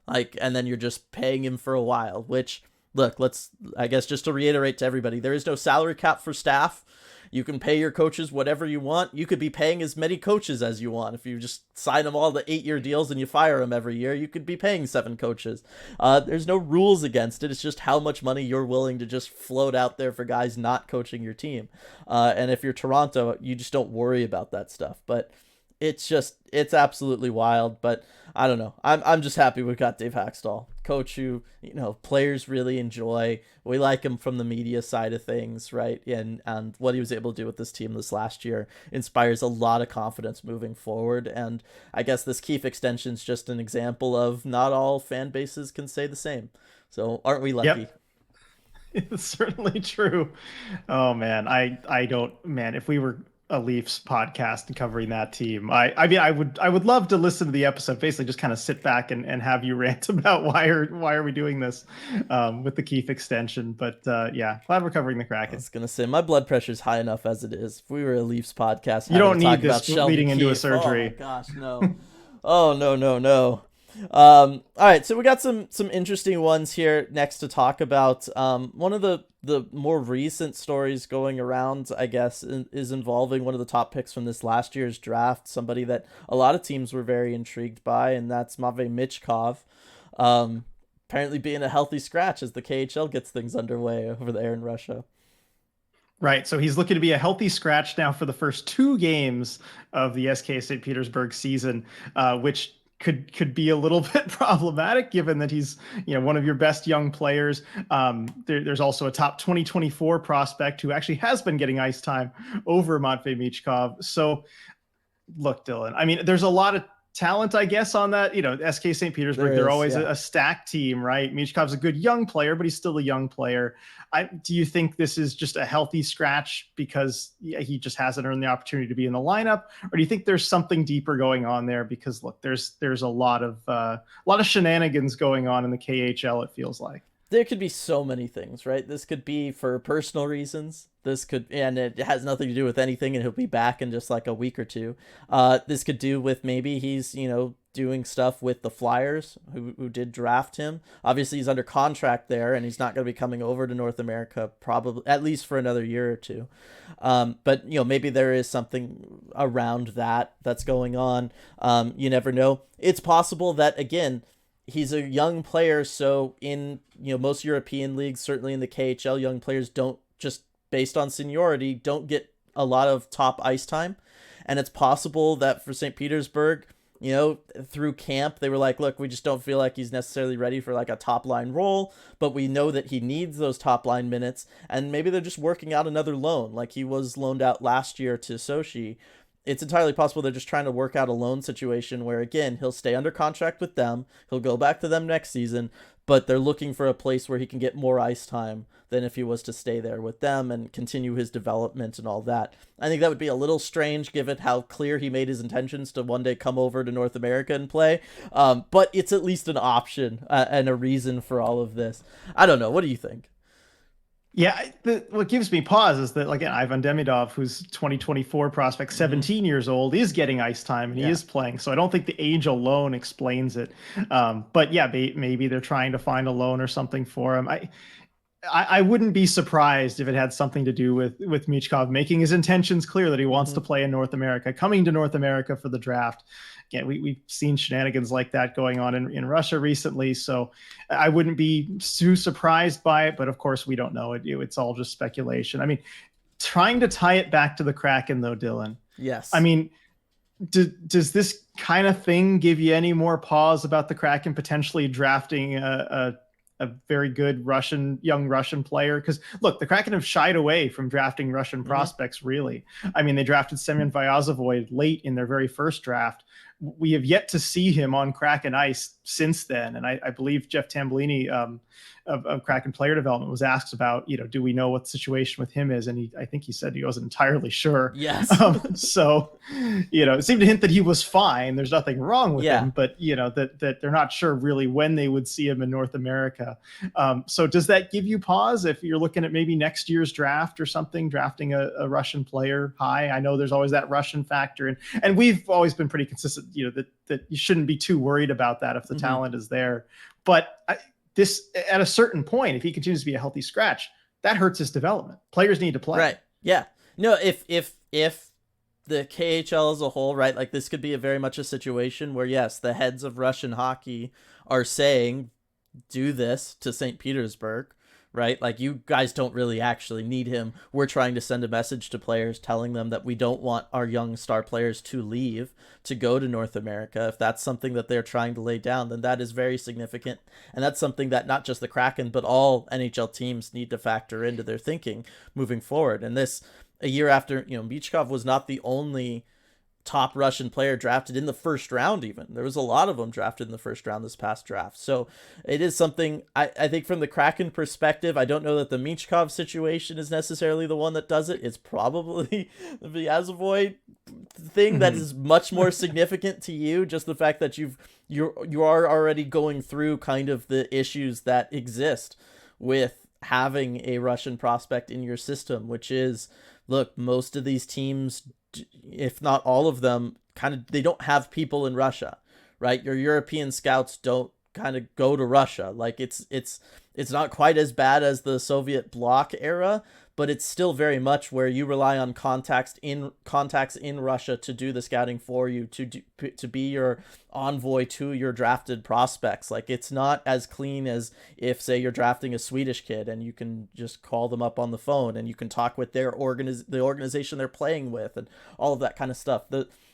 And then you're just paying him for a while, which, look, I guess just to reiterate to everybody, there is no salary cap for staff. You can pay your coaches whatever you want. You could be paying as many coaches as you want. If you just sign them all to 8-year deals and you fire them every year, you could be paying 7 coaches. There's no rules against it. It's just how much money you're willing to just float out there for guys not coaching your team. And if you're Toronto, you just don't worry about that stuff. But it's absolutely wild. But I don't know. I'm just happy we got Dave Haxtell, coach who, players really enjoy. We like him from the media side of things, right? And what he was able to do with this team this last year inspires a lot of confidence moving forward. And I guess this Keefe extension is just an example of not all fan bases can say the same. So aren't we lucky? Yep. It's certainly true. Oh man, I don't, man, if we were a Leafs podcast and covering that team, I mean I would love to listen to the episode, basically just kind of sit back and have you rant about why are we doing this with the Keefe extension. But yeah, glad we're covering the Kraken. I was gonna say my blood pressure's high enough as it is. If we were a Leafs podcast, you don't need this leading into a surgery. Oh my gosh, no. Oh no. All right, so we got some interesting ones here next to talk about. One of the more recent stories going around, I guess, is involving one of the top picks from this last year's draft, somebody that a lot of teams were very intrigued by, and that's Michkov. Apparently being a healthy scratch as the KHL gets things underway over there in Russia. Right, so he's looking to be a healthy scratch now for the first 2 games of the SK St. Petersburg season, which could be a little bit problematic given that he's one of your best young players. There's also a top 2024 prospect who actually has been getting ice time over Michkov. So look, Dylan, I mean, there's a lot of talent, I guess, on that. SK St. Petersburg, they're always a stacked team, right? Michkov's a good young player, but he's still a young player. Do you think this is just a healthy scratch because he just hasn't earned the opportunity to be in the lineup, or do you think there's something deeper going on there? Because look, there's a lot of shenanigans going on in the KHL. It feels like there could be so many things, right? This could be for personal reasons. And it has nothing to do with anything, and he'll be back in just like a week or two. This could do with maybe he's, doing stuff with the Flyers who did draft him. Obviously he's under contract there and he's not going to be coming over to North America, probably at least for another year or two. But maybe there is something around that's going on. You never know. It's possible that, again, he's a young player. So in, most European leagues, certainly in the KHL, young players don't, just based on seniority, don't get a lot of top ice time. And it's possible that for St. Petersburg, through camp, they were like, look, we just don't feel like he's necessarily ready for like a top line role, but we know that he needs those top line minutes. And maybe they're just working out another loan, like he was loaned out last year to Sochi. It's entirely possible they're just trying to work out a loan situation where, again, he'll stay under contract with them. He'll go back to them next season, but they're looking for a place where he can get more ice time than if he was to stay there with them and continue his development and all that. I think that would be a little strange given how clear he made his intentions to one day come over to North America and play. But it's at least an option and a reason for all of this. I don't know. What do you think? Yeah, what gives me pause is that, again, Ivan Demidov, who's 2024 prospect, 17 years old, is getting ice time and he is playing. So I don't think the age alone explains it. But yeah, maybe they're trying to find a loan or something for him. I wouldn't be surprised if it had something to do with Michkov making his intentions clear that he wants to play in North America, coming to North America for the draft. Again, we've seen shenanigans like that going on in Russia recently, so I wouldn't be too surprised by it, but of course we don't know. It's all just speculation. I mean, trying to tie it back to the Kraken, though, Dylan. Yes. I mean, does this kind of thing give you any more pause about the Kraken potentially drafting a very good young Russian player? Because look, the Kraken have shied away from drafting Russian prospects, really. I mean, they drafted Semyon Vyazovoy late in their very first draft. We have yet to see him on Kraken ice since then. And I believe Jeff Tambolini of Kraken Player Development was asked about, do we know what the situation with him is? And I think he said he wasn't entirely sure. Yes. So, it seemed to hint that he was fine. There's nothing wrong with him, but, that they're not sure really when they would see him in North America. So does that give you pause if you're looking at maybe next year's draft or something, drafting a Russian player high? I know there's always that Russian factor. And we've always been pretty consistent, that you shouldn't be too worried about that if the talent is there. But this, at a certain point, if he continues to be a healthy scratch, that hurts his development. Players need to play. Right. Yeah. No, if the KHL as a whole, right? Like this could be a very much a situation where yes, the heads of Russian hockey are saying do this to St. Petersburg, right? Like you guys don't really actually need him. We're trying to send a message to players telling them that we don't want our young star players to leave to go to North America. If that's something that they're trying to lay down, then that is very significant. And that's something that not just the Kraken, but all NHL teams need to factor into their thinking moving forward. And this, a year after, Michkov was not the only top Russian player drafted in the first round. Even there was a lot of them drafted in the first round this past draft. So it is something I think from the Kraken perspective, I don't know that the Michkov situation is necessarily the one that does it. It's probably the Azovoy thing that is much more significant to you. Just the fact that you are already going through kind of the issues that exist with having a Russian prospect in your system, which is, look, most of these teams, if not all of them, they don't have people in Russia, right? Your European scouts don't kind of go to Russia. Like it's not quite as bad as the Soviet bloc era, but it's still very much where you rely on contacts in Russia to do the scouting for you, to be your envoy to your drafted prospects. Like it's not as clean as if, say, you're drafting a Swedish kid and you can just call them up on the phone and you can talk with the organization they're playing with and all of that kind of stuff.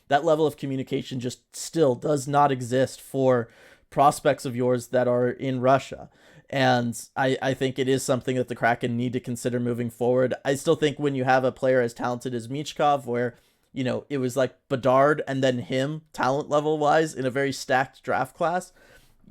That level of communication just still does not exist for prospects of yours that are in Russia. And I think it is something that the Kraken need to consider moving forward. I still think when you have a player as talented as Michkov, where, it was like Bedard and then him, talent level wise, in a very stacked draft class,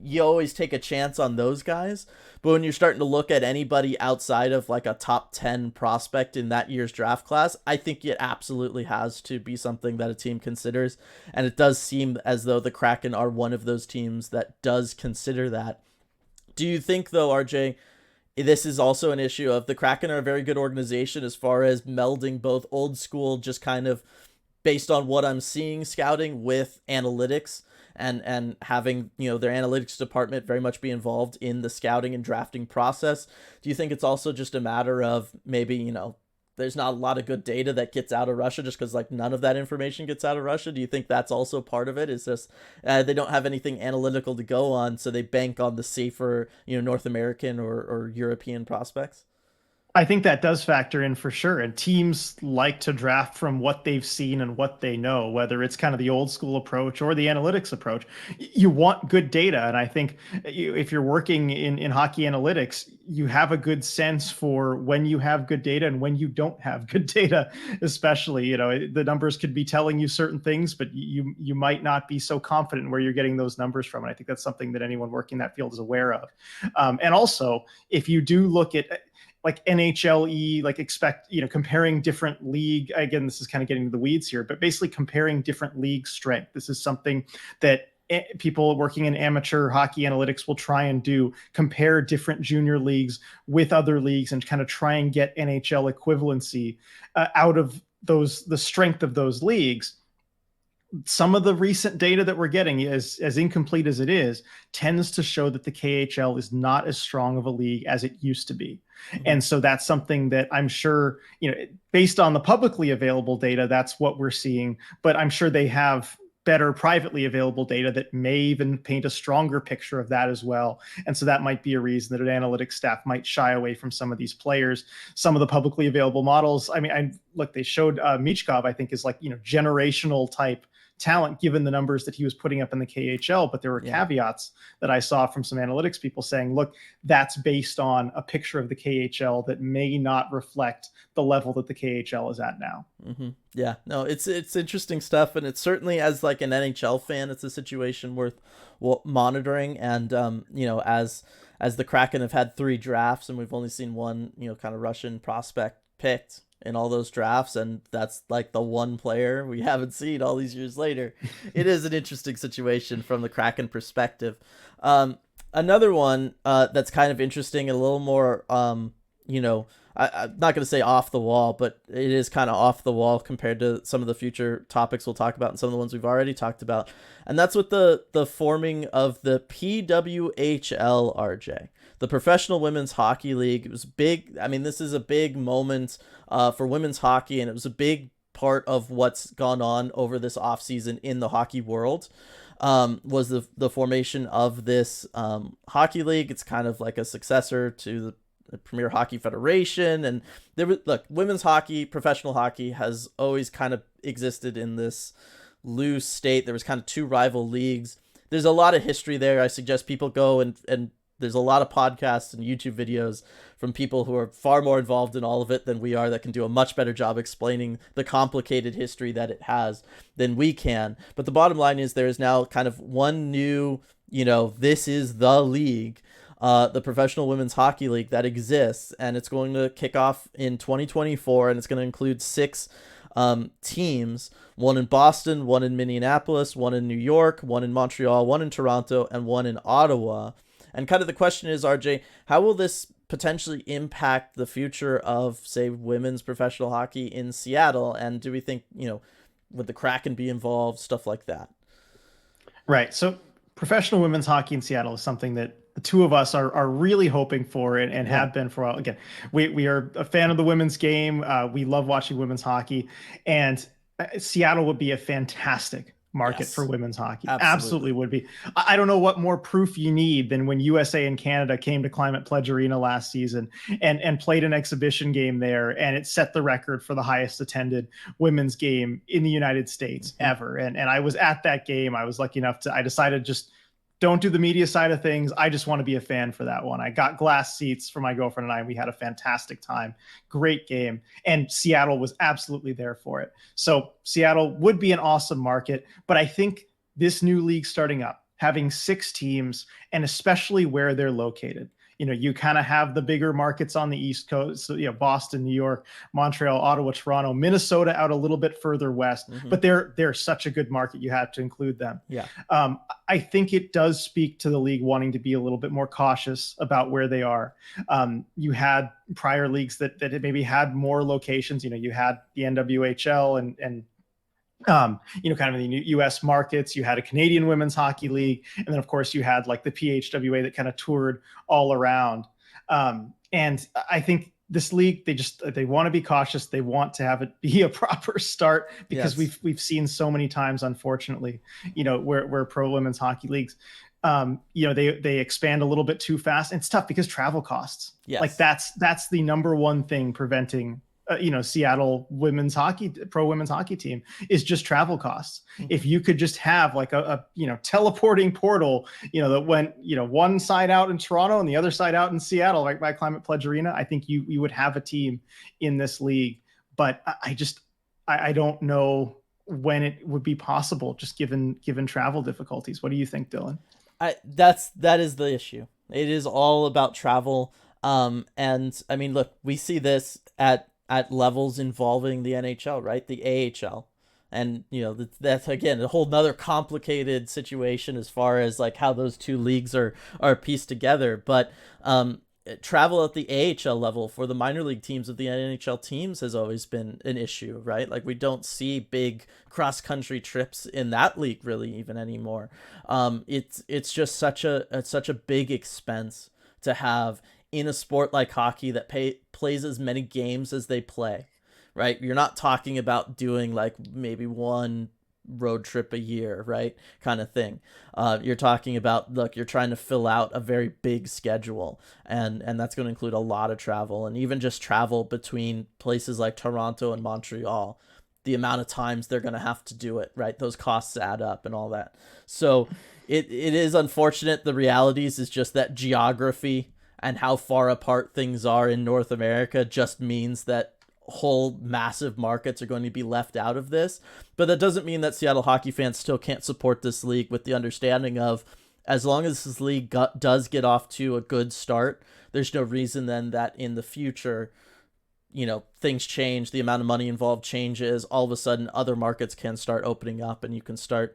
you always take a chance on those guys. But when you're starting to look at anybody outside of like a top 10 prospect in that year's draft class, I think it absolutely has to be something that a team considers. And it does seem as though the Kraken are one of those teams that does consider that. Do you think, though, RJ, this is also an issue of the Kraken are a very good organization as far as melding both old school, just kind of based on what I'm seeing scouting, with analytics, and having, their analytics department very much be involved in the scouting and drafting process? Do you think it's also just a matter of maybe, there's not a lot of good data that gets out of Russia just because like none of that information gets out of Russia? Do you think that's also part of it? Is just they don't have anything analytical to go on, so they bank on the safer, North American or European prospects? I think that does factor in for sure. And teams like to draft from what they've seen and what they know, whether it's kind of the old school approach or the analytics approach. You want good data. And I think if you're working in hockey analytics, you have a good sense for when you have good data and when you don't have good data, especially, the numbers could be telling you certain things, but you might not be so confident where you're getting those numbers from. And I think that's something that anyone working that field is aware of. And also, if you do look at like NHLE, like comparing different league, again, this is kind of getting to the weeds here, but basically comparing different league strength. This is something that people working in amateur hockey analytics will try and do, compare different junior leagues with other leagues and kind of try and get NHL equivalency out of the strength of those leagues. Some of the recent data that we're getting, as incomplete as it is, tends to show that the KHL is not as strong of a league as it used to be. Mm-hmm. And so that's something that I'm sure, based on the publicly available data, that's what we're seeing. But I'm sure they have better privately available data that may even paint a stronger picture of that as well. And so that might be a reason that an analytics staff might shy away from some of these players. Some of the publicly available models, they showed Michkov, I think, is like, generational type talent given the numbers that he was putting up in the KHL, but there were caveats that I saw from some analytics people saying, look, that's based on a picture of the KHL that may not reflect the level that the KHL is at now. Mm-hmm. Yeah, no, it's interesting stuff, and it's certainly, as like an NHL fan, it's a situation worth monitoring. And as the Kraken have had 3 drafts and we've only seen one kind of Russian prospect picked in all those drafts, and that's like the one player we haven't seen all these years later. It is an interesting situation from the Kraken perspective. Another one that's kind of interesting and a little more, I'm not going to say off the wall, but it is kind of off the wall compared to some of the future topics we'll talk about and some of the ones we've already talked about. And that's with the forming of the PWHL, RJ, the Professional Women's Hockey League. It was big. I mean, this is a big moment for women's hockey, and it was a big part of what's gone on over this offseason in the hockey world. Was the formation of this hockey league. It's kind of like a successor to the Premier Hockey Federation, and women's hockey, professional hockey has always kind of existed in this loose state. There was kind of two rival leagues. There's a lot of history there. I suggest people go and there's a lot of podcasts and YouTube videos from people who are far more involved in all of it than we are, that can do a much better job explaining the complicated history that it has than we can. But the bottom line is there is now kind of one new, this is the league, the Professional Women's Hockey League, that exists, and it's going to kick off in 2024, and it's going to include 6 teams, one in Boston, one in Minneapolis, one in New York, one in Montreal, one in Toronto, and one in Ottawa. And kind of the question is, RJ, how will this potentially impact the future of, say, women's professional hockey in Seattle? And do we think, would the Kraken be involved, stuff like that? Right. So professional women's hockey in Seattle is something that the two of us are really hoping for and have been for a while. Again, we are a fan of the women's game. We love watching women's hockey, and Seattle would be a fantastic market for women's hockey. Absolutely would be. I don't know what more proof you need than when USA and Canada came to Climate Pledge Arena last season and played an exhibition game there, and it set the record for the highest attended women's game in the United States ever. And I was at that game. I was lucky enough I decided just don't do the media side of things. I just want to be a fan for that one. I got glass seats for my girlfriend and I. We had a fantastic time. Great game. And Seattle was absolutely there for it. So Seattle would be an awesome market. But I think this new league starting up, having 6 teams, and especially where they're located, you kind of have the bigger markets on the East Coast, so, Boston, New York, Montreal, Ottawa, Toronto, Minnesota out a little bit further west, but they're such a good market. You have to include them. Yeah. I think it does speak to the league wanting to be a little bit more cautious about where they are. You had prior leagues that maybe had more locations. You had the NWHL and kind of in the U.S. markets. You had a Canadian Women's Hockey League, and then of course you had like the PHWA that kind of toured all around. And I think this league, they want to be cautious. They want to have it be a proper start, because we've seen so many times, unfortunately, where pro women's hockey leagues, they expand a little bit too fast. And it's tough because travel costs. Yes. Like that's the number one thing preventing Seattle pro women's hockey team is just travel costs. If you could just have like a teleporting portal, that went, one side out in Toronto and the other side out in Seattle, right by Climate Pledge Arena, I think you would have a team in this league. But I don't know when it would be possible, just given travel difficulties. What do you think, Dylan? That is the issue. It is all about travel. And I mean, look, we see this at levels involving the NHL, right? The AHL. And, that's, again, a whole nother complicated situation as far as like how those two leagues are pieced together. But travel at the AHL level for the minor league teams of the NHL teams has always been an issue, right? Like we don't see big cross-country trips in that league really even anymore. It's just such a big expense to have in a sport like hockey that plays as many games as they play, right? You're not talking about doing like maybe one road trip a year, right? Kind of thing. You're talking about, look, you're trying to fill out a very big schedule, and that's going to include a lot of travel, and even just travel between places like Toronto and Montreal. The amount of times they're going to have to do it, right? Those costs add up and all that. So it is unfortunate. The realities is just that geography and how far apart things are in North America just means that whole massive markets are going to be left out of this. But that doesn't mean that Seattle hockey fans still can't support this league, with the understanding of, as long as this league does get off to a good start, there's no reason then that in the future, things change, the amount of money involved changes, all of a sudden other markets can start opening up, and you can start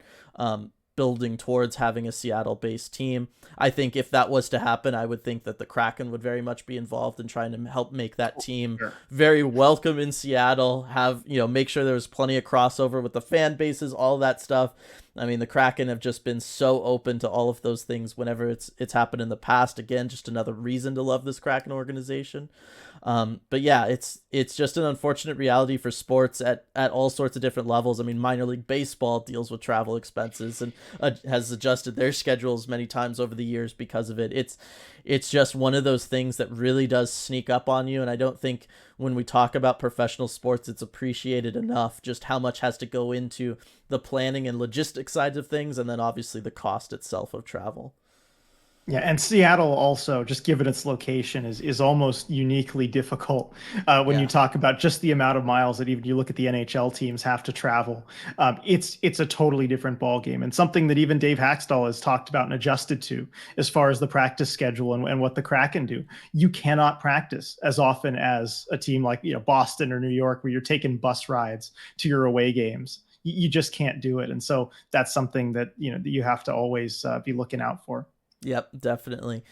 building towards having a Seattle-based team. I think if that was to happen, I would think that the Kraken would very much be involved in trying to help make that team very welcome in Seattle, have, make sure there was plenty of crossover with the fan bases, all that stuff. I mean, the Kraken have just been so open to all of those things whenever it's happened in the past. Again, just another reason to love this Kraken organization. But yeah, it's just an unfortunate reality for sports at all sorts of different levels. I mean, minor league baseball deals with travel expenses and has adjusted their schedules many times over the years because of it. It's just one of those things that really does sneak up on you. And I don't think when we talk about professional sports, it's appreciated enough just how much has to go into the planning and logistics sides of things. And then obviously the cost itself of travel. Yeah, and Seattle also, just given its location, is almost uniquely difficult when you talk about just the amount of miles that even you look at the NHL teams have to travel. It's a totally different ballgame, and something that even Dave Haxtell has talked about and adjusted to as far as the practice schedule and what the Kraken do. You cannot practice as often as a team like Boston or New York, where you're taking bus rides to your away games. You just can't do it, and so that's something that that you have to always be looking out for. Yep, definitely.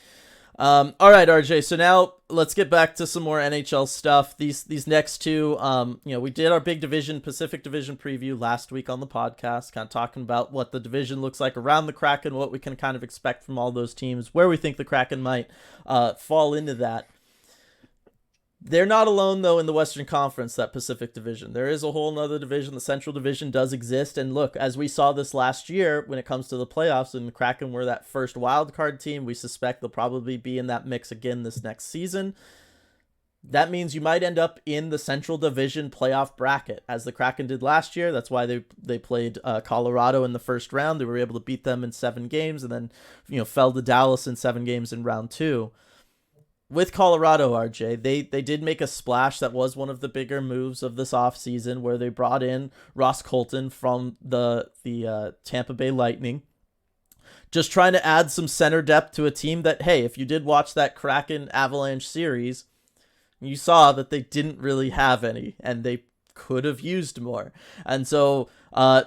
All right, RJ. So now let's get back to some more NHL stuff. These next two, we did our big Pacific Division preview last week on the podcast, kind of talking about what the division looks like around the Kraken, what we can kind of expect from all those teams, where we think the Kraken might fall into that. They're not alone, though, in the Western Conference, that Pacific Division. There is a whole nother division. The Central Division does exist. And look, as we saw this last year, when it comes to the playoffs, and the Kraken were that first wildcard team, we suspect they'll probably be in that mix again this next season. That means you might end up in the Central Division playoff bracket, as the Kraken did last year. That's why they played Colorado in the first round. They were able to beat them in 7 games, and then fell to Dallas in 7 games in round 2. With Colorado, RJ, they did make a splash. That was one of the bigger moves of this offseason, where they brought in Ross Colton from the Tampa Bay Lightning. Just trying to add some center depth to a team that, hey, if you did watch that Kraken Avalanche series, you saw that they didn't really have any, and they could have used more. And so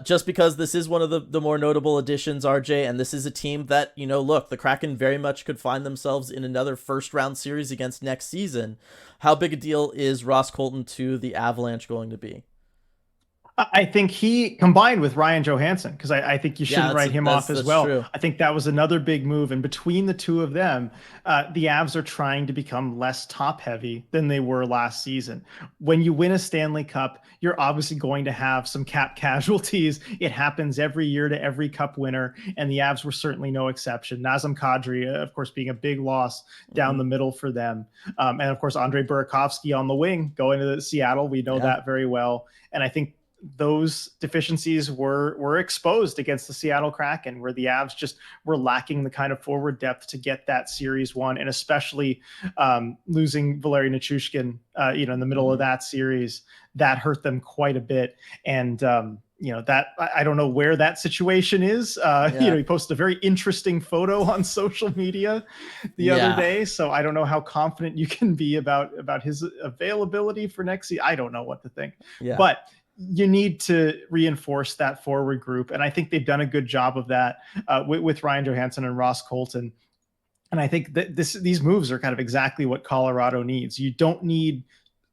just because this is one of the more notable additions, RJ, and this is a team that, look, the Kraken very much could find themselves in another first round series against next season. How big a deal is Ross Colton to the Avalanche going to be? I think he combined with Ryan Johansson, because I think you shouldn't write him off as well. True. I think that was another big move. And between the two of them, the Avs are trying to become less top heavy than they were last season. When you win a Stanley Cup, you're obviously going to have some cap casualties. It happens every year to every cup winner, and the Avs were certainly no exception. Nazem Kadri, of course, being a big loss down the middle for them. And of course, Andrei Burakovsky on the wing going to Seattle. We know that very well. And I think those deficiencies were exposed against the Seattle Kraken, where the Avs just were lacking the kind of forward depth to get that series won, and especially losing Valeri Nichushkin, in the middle of that series, that hurt them quite a bit. And that I don't know where that situation is. He posted a very interesting photo on social media the other day, so I don't know how confident you can be about his availability for next season. I don't know what to think, but you need to reinforce that forward group. And I think they've done a good job of that with Ryan Johansson and Ross Colton. And I think that these moves are kind of exactly what Colorado needs. You don't need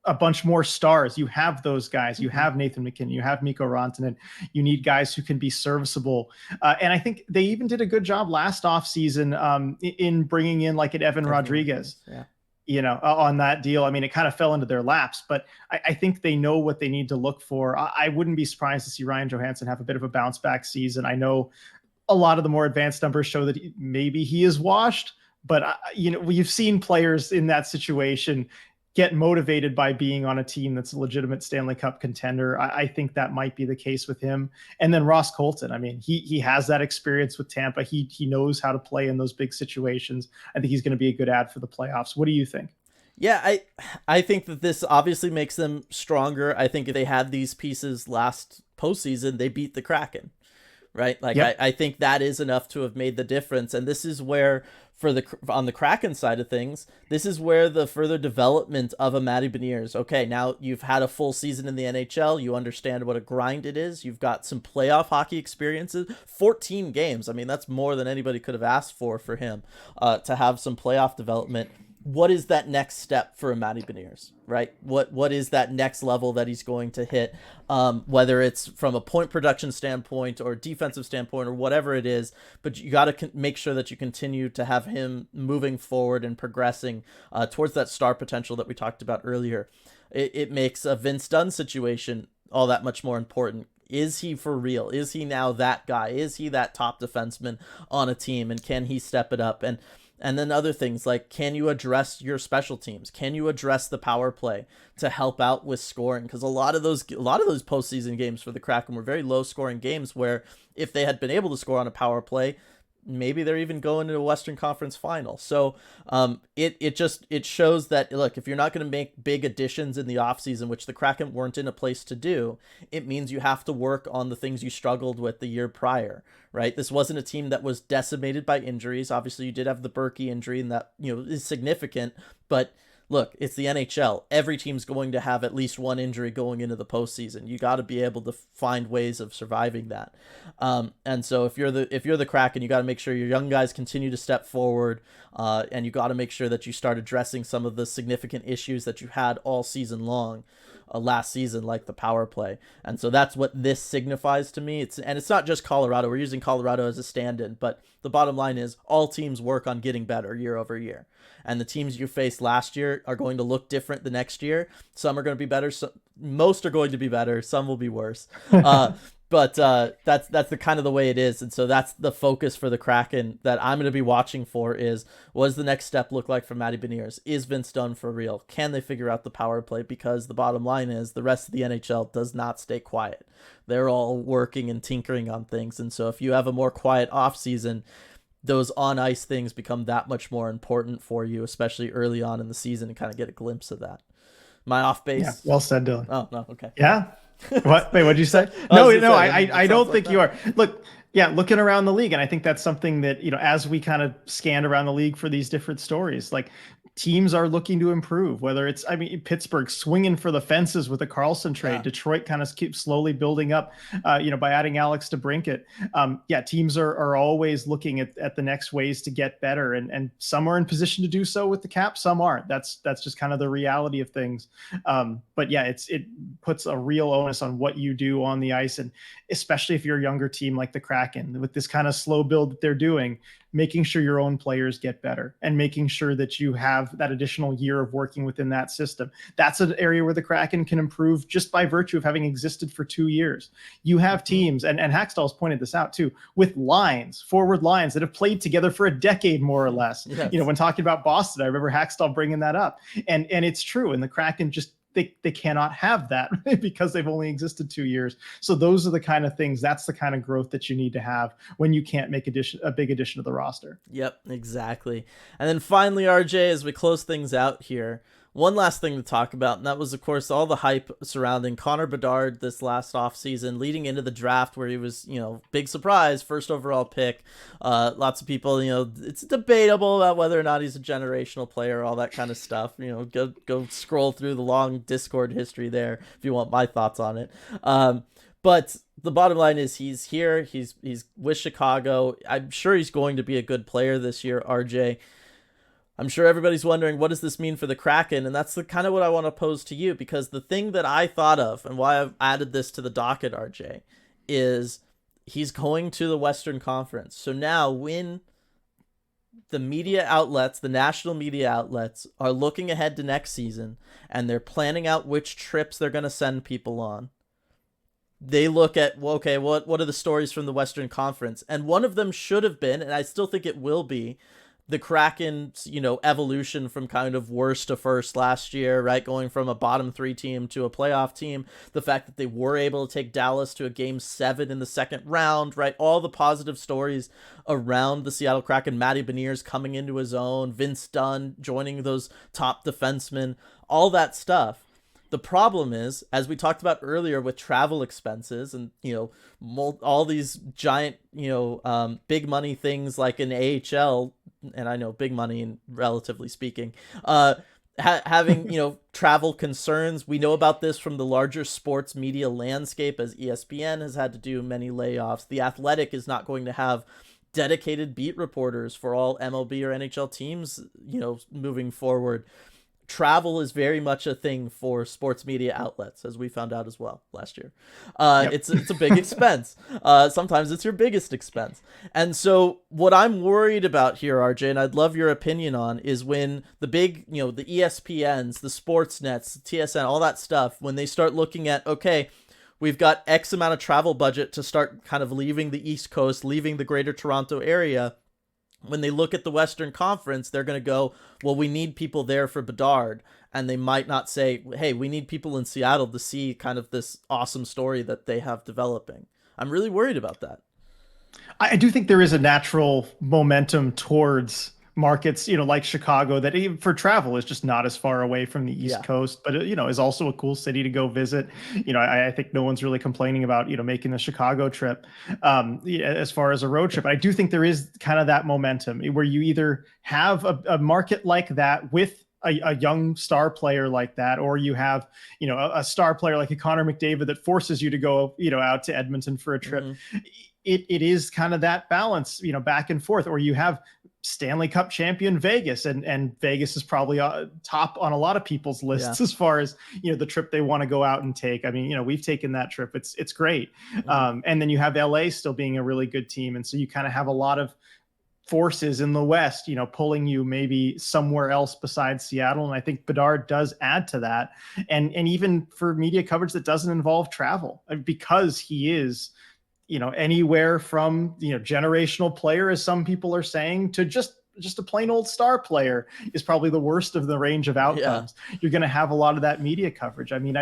a bunch more stars. You have those guys. You have Nathan McKinnon. You have Mikko Rantanen. You need guys who can be serviceable. And I think they even did a good job last offseason in bringing in like an Evan Rodriguez. On that deal. I mean, it kind of fell into their laps, but I think they know what they need to look for. I wouldn't be surprised to see Ryan Johansson have a bit of a bounce back season. I know a lot of the more advanced numbers show that maybe he is washed, but we've seen players in that situation get motivated by being on a team that's a legitimate Stanley Cup contender. I think that might be the case with him. And then Ross Colton, I mean, he has that experience with Tampa. He knows how to play in those big situations. I think he's going to be a good ad for the playoffs. What do you think? Yeah, I think that this obviously makes them stronger. I think if they had these pieces last postseason, they beat the Kraken. right? Like Yep. I think that is enough to have made the difference. And this is where, on the Kraken side of things, this is where the further development of a Matty Beniers. Okay, now you've had a full season in the NHL. You understand what a grind it is. You've got some playoff hockey experiences. 14 games. I mean, that's more than anybody could have asked for him to have some playoff development. What is that next step for a Matty Beniers, right? What is that next level that he's going to hit? Whether it's from a point production standpoint or defensive standpoint or whatever it is, but you got to make sure that you continue to have him moving forward and progressing towards that star potential that we talked about earlier. It makes a Vince Dunn situation all that much more important. Is he for real? Is he now that guy? Is he that top defenseman on a team? And can he step it up? And then other things like, can you address your special teams? Can you address the power play to help out with scoring? Because a lot of those postseason games for the Kraken were very low scoring games where if they had been able to score on a power play, maybe they're even going to a Western Conference final. So it shows that, look, if you're not going to make big additions in the offseason, which the Kraken weren't in a place to do, it means you have to work on the things you struggled with the year prior, right? This wasn't a team that was decimated by injuries. Obviously, you did have the Berkey injury, and that, is significant, but look, it's the NHL. Every team's going to have at least one injury going into the postseason. You got to be able to find ways of surviving that. And so if you're the Kraken, you got to make sure your young guys continue to step forward, and you got to make sure that you start addressing some of the significant issues that you had all season long. Last season, like the power play. And so that's what this signifies to me. It's not just Colorado. We're using Colorado as a stand-in, but the bottom line is all teams work on getting better year over year. And the teams you faced last year are going to look different the next year. Some are going to be better. Most are going to be better. Some will be worse. But that's the kind of the way it is. And so that's the focus for the Kraken that I'm going to be watching for is, what does the next step look like for Matty Beniers? Is Vince Dunn for real? Can they figure out the power play? Because the bottom line is the rest of the NHL does not stay quiet. They're all working and tinkering on things. And so if you have a more quiet off season, those on ice things become that much more important for you, especially early on in the season, and kind of get a glimpse of that. My off base. Yeah, well said, Dylan. Oh, no. Okay. Yeah. What? Wait, what'd you say? No, I don't think you are. Look, yeah, looking around the league, and I think that's something that, as we kind of scanned around the league for these different stories, like teams are looking to improve, whether it's, Pittsburgh swinging for the fences with the Karlsson trade. Yeah. Detroit kind of keeps slowly building up, by adding Alex Debrincat. Teams are always looking at the next ways to get better, and some are in position to do so with the cap, some aren't. That's just kind of the reality of things. But yeah, it puts a real onus on what you do on the ice, and especially if you're a younger team like the Kraken, with this kind of slow build that they're doing, making sure your own players get better and making sure that you have that additional year of working within that system. That's an area where the Kraken can improve just by virtue of having existed for 2 years. You have teams, and Hackstall's pointed this out too, with forward lines that have played together for a decade, more or less. Yes. When talking about Boston, I remember Hackstall bringing that up, and it's true. And the Kraken just, they cannot have that because they've only existed 2 years. So those are the kind of things, that's the kind of growth that you need to have when you can't make a big addition to the roster. Yep, exactly. And then finally, RJ, as we close things out here, one last thing to talk about, and that was, of course, all the hype surrounding Connor Bedard this last offseason, leading into the draft where he was, big surprise, first overall pick. Lots of people, it's debatable about whether or not he's a generational player, all that kind of stuff. Go scroll through the long Discord history there if you want my thoughts on it. But the bottom line is he's here. He's with Chicago. I'm sure he's going to be a good player this year, RJ. I'm sure everybody's wondering, what does this mean for the Kraken? And that's the kind of what I want to pose to you, because the thing that I thought of and why I've added this to the docket, RJ, is he's going to the Western Conference. So now when the media outlets, the national media outlets, are looking ahead to next season and they're planning out which trips they're going to send people on, they look at, well, okay, what are the stories from the Western Conference? And one of them should have been, and I still think it will be, the Kraken's, evolution from kind of worst to first last year, right? Going from a bottom 3 team to a playoff team. The fact that they were able to take Dallas to a game 7 in the second round, right? All the positive stories around the Seattle Kraken. Matty Beniers coming into his own, Vince Dunn joining those top defensemen, all that stuff. The problem is, as we talked about earlier with travel expenses and, all these giant, big money things like in AHL, and I know big money and relatively speaking, having, travel concerns. We know about this from the larger sports media landscape as ESPN has had to do many layoffs. The Athletic is not going to have dedicated beat reporters for all MLB or NHL teams, moving forward. Travel is very much a thing for sports media outlets, as we found out as well last year. Yep. It's a big expense. Sometimes it's your biggest expense. And so what I'm worried about here, RJ, and I'd love your opinion on, is when the big, the ESPNs, the Sportsnets, TSN, all that stuff, when they start looking at, okay, we've got X amount of travel budget to start kind of leaving the East Coast, leaving the greater Toronto area. When they look at the Western Conference, they're going to go, well, we need people there for Bedard. And they might not say, hey, we need people in Seattle to see kind of this awesome story that they have developing. I'm really worried about that. I do think there is a natural momentum towards markets, like Chicago, that even for travel is just not as far away from the East Coast, but is also a cool city to go visit. I think no one's really complaining about, making the Chicago trip as far as a road trip. I do think there is kind of that momentum where you either have a market like that with a young star player like that, or you have, a star player like a Connor McDavid that forces you to go, out to Edmonton for a trip. Mm-hmm. It is kind of that balance, back and forth, or you have Stanley Cup champion Vegas, and Vegas is probably top on a lot of people's lists as far as, the trip they want to go out and take. I mean, we've taken that trip. It's great. Mm-hmm. And then you have LA still being a really good team. And so you kind of have a lot of forces in the West, pulling you maybe somewhere else besides Seattle. And I think Bedard does add to that. And even for media coverage that doesn't involve travel, because he is, anywhere from, generational player, as some people are saying, to just a plain old star player is probably the worst of the range of outcomes. You're going to have a lot of that media coverage. I mean,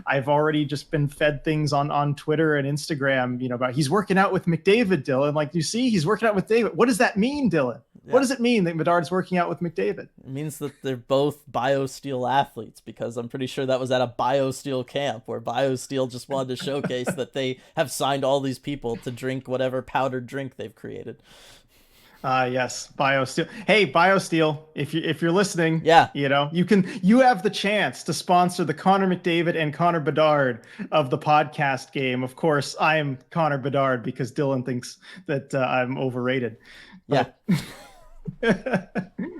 I've already just been fed things on Twitter and Instagram, about he's working out with McDavid, Dylan. Like, you see, he's working out with David. What does that mean, Dylan? Yeah. What does it mean that Bedard's working out with McDavid? It means that they're both BioSteel athletes, because I'm pretty sure that was at a BioSteel camp where BioSteel just wanted to showcase that they have signed all these people to drink whatever powdered drink they've created. Yes, BioSteel. Hey, BioSteel, if you're listening, you have the chance to sponsor the Connor McDavid and Connor Bedard of the podcast game. Of course, I am Connor Bedard because Dylan thinks that I'm overrated. But,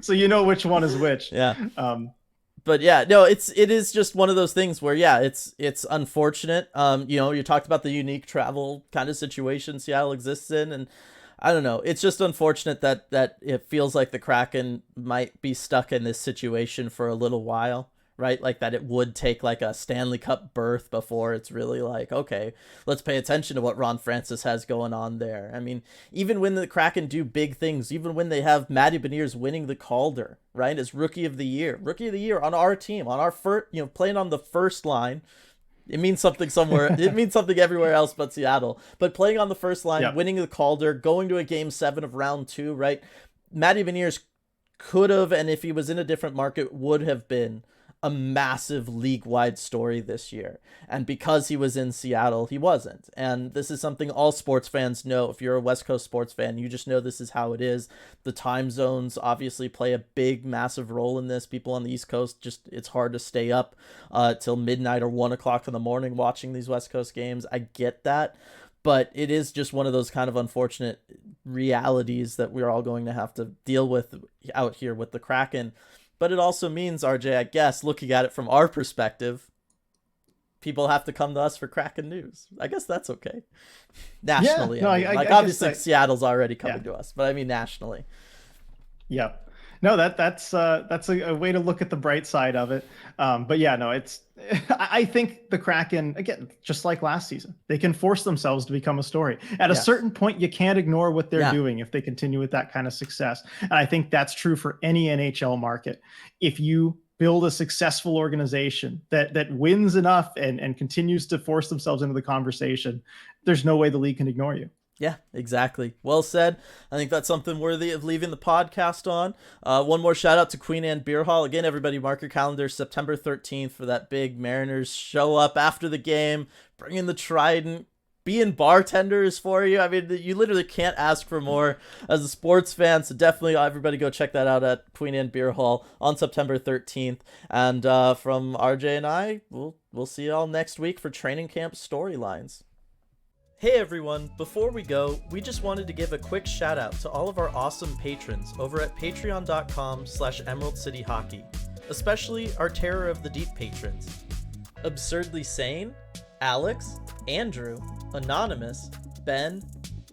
so which one is which. But it is just one of those things where, it's unfortunate. You talked about the unique travel kind of situation Seattle exists in, and I don't know. It's just unfortunate that it feels like the Kraken might be stuck in this situation for a little while, right? Like that it would take like a Stanley Cup berth before it's really like, okay, let's pay attention to what Ron Francis has going on there. I mean, even when the Kraken do big things, even when they have Matty Beniers winning the Calder, right, as Rookie of the Year on our team, on our first, playing on the first line. It means something somewhere. It means something everywhere else but Seattle. But playing on the first line, winning the Calder, going to a Game 7 of round 2, right? Matty Beniers could have, and if he was in a different market, would have been a massive league-wide story this year. And because he was in Seattle, he wasn't. And this is something all sports fans know. If you're a West Coast sports fan, you just know this is how it is. The time zones obviously play a big, massive role in this. People on the East Coast, it's hard to stay up till midnight or 1 o'clock in the morning watching these West Coast games. I get that. But it is just one of those kind of unfortunate realities that we're all going to have to deal with out here with the Kraken. But it also means, RJ, I guess, looking at it from our perspective, people have to come to us for Kraken news. I guess that's okay. Nationally. Obviously, Seattle's already coming to us, but I mean nationally. Yeah. No, that's a way to look at the bright side of it. But I think the Kraken, again, just like last season, they can force themselves to become a story. At a certain point, you can't ignore what they're doing if they continue with that kind of success. And I think that's true for any NHL market. If you build a successful organization that wins enough and continues to force themselves into the conversation, there's no way the league can ignore you. Yeah, exactly. Well said. I think that's something worthy of leaving the podcast on. One more shout out to Queen Anne Beer Hall. Again, everybody mark your calendars September 13th for that big Mariners show up after the game, bring in the Trident, being bartenders for you. I mean, you literally can't ask for more as a sports fan. So definitely everybody go check that out at Queen Anne Beer Hall on September 13th. And from RJ and I, we'll see you all next week for training camp storylines. Hey everyone, before we go, we just wanted to give a quick shout out to all of our awesome patrons over at patreon.com/Emerald City Hockey, especially our Terror of the Deep patrons. Absurdly Sane, Alex, Andrew, Anonymous, Ben,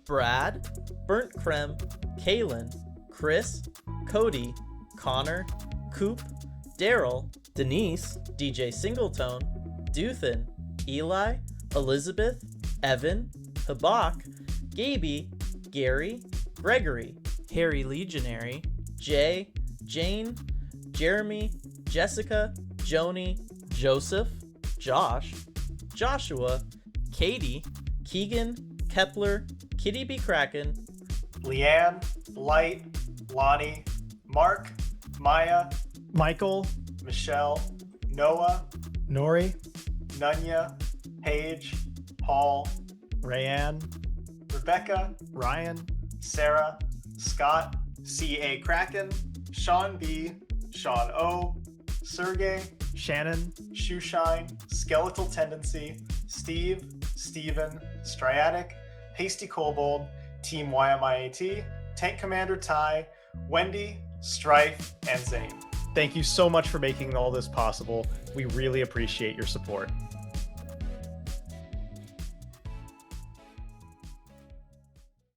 Brad, Burnt Creme, Kaylin, Chris, Cody, Connor, Coop, Daryl, Denise, DJ Singletone, Duthin, Eli, Elizabeth, Evan, Habak, Gaby, Gary, Gregory, Harry Legionary, Jay, Jane, Jeremy, Jessica, Joni, Joseph, Josh, Joshua, Katie, Keegan, Kepler, Kitty B. Kraken, Leanne, Light, Lonnie, Mark, Maya, Michael, Michelle, Noah, Nori, Nunya, Paige, Paul, Rayanne, Rebecca, Ryan, Sarah, Scott, C.A. Kraken, Sean B., Sean O., Sergey, Shannon, Shoeshine, Skeletal Tendency, Steve, Steven, Striatic, Pasty Kobold, Team YMIAT, Tank Commander Ty, Wendy, Strife, and Zane. Thank you so much for making all this possible. We really appreciate your support.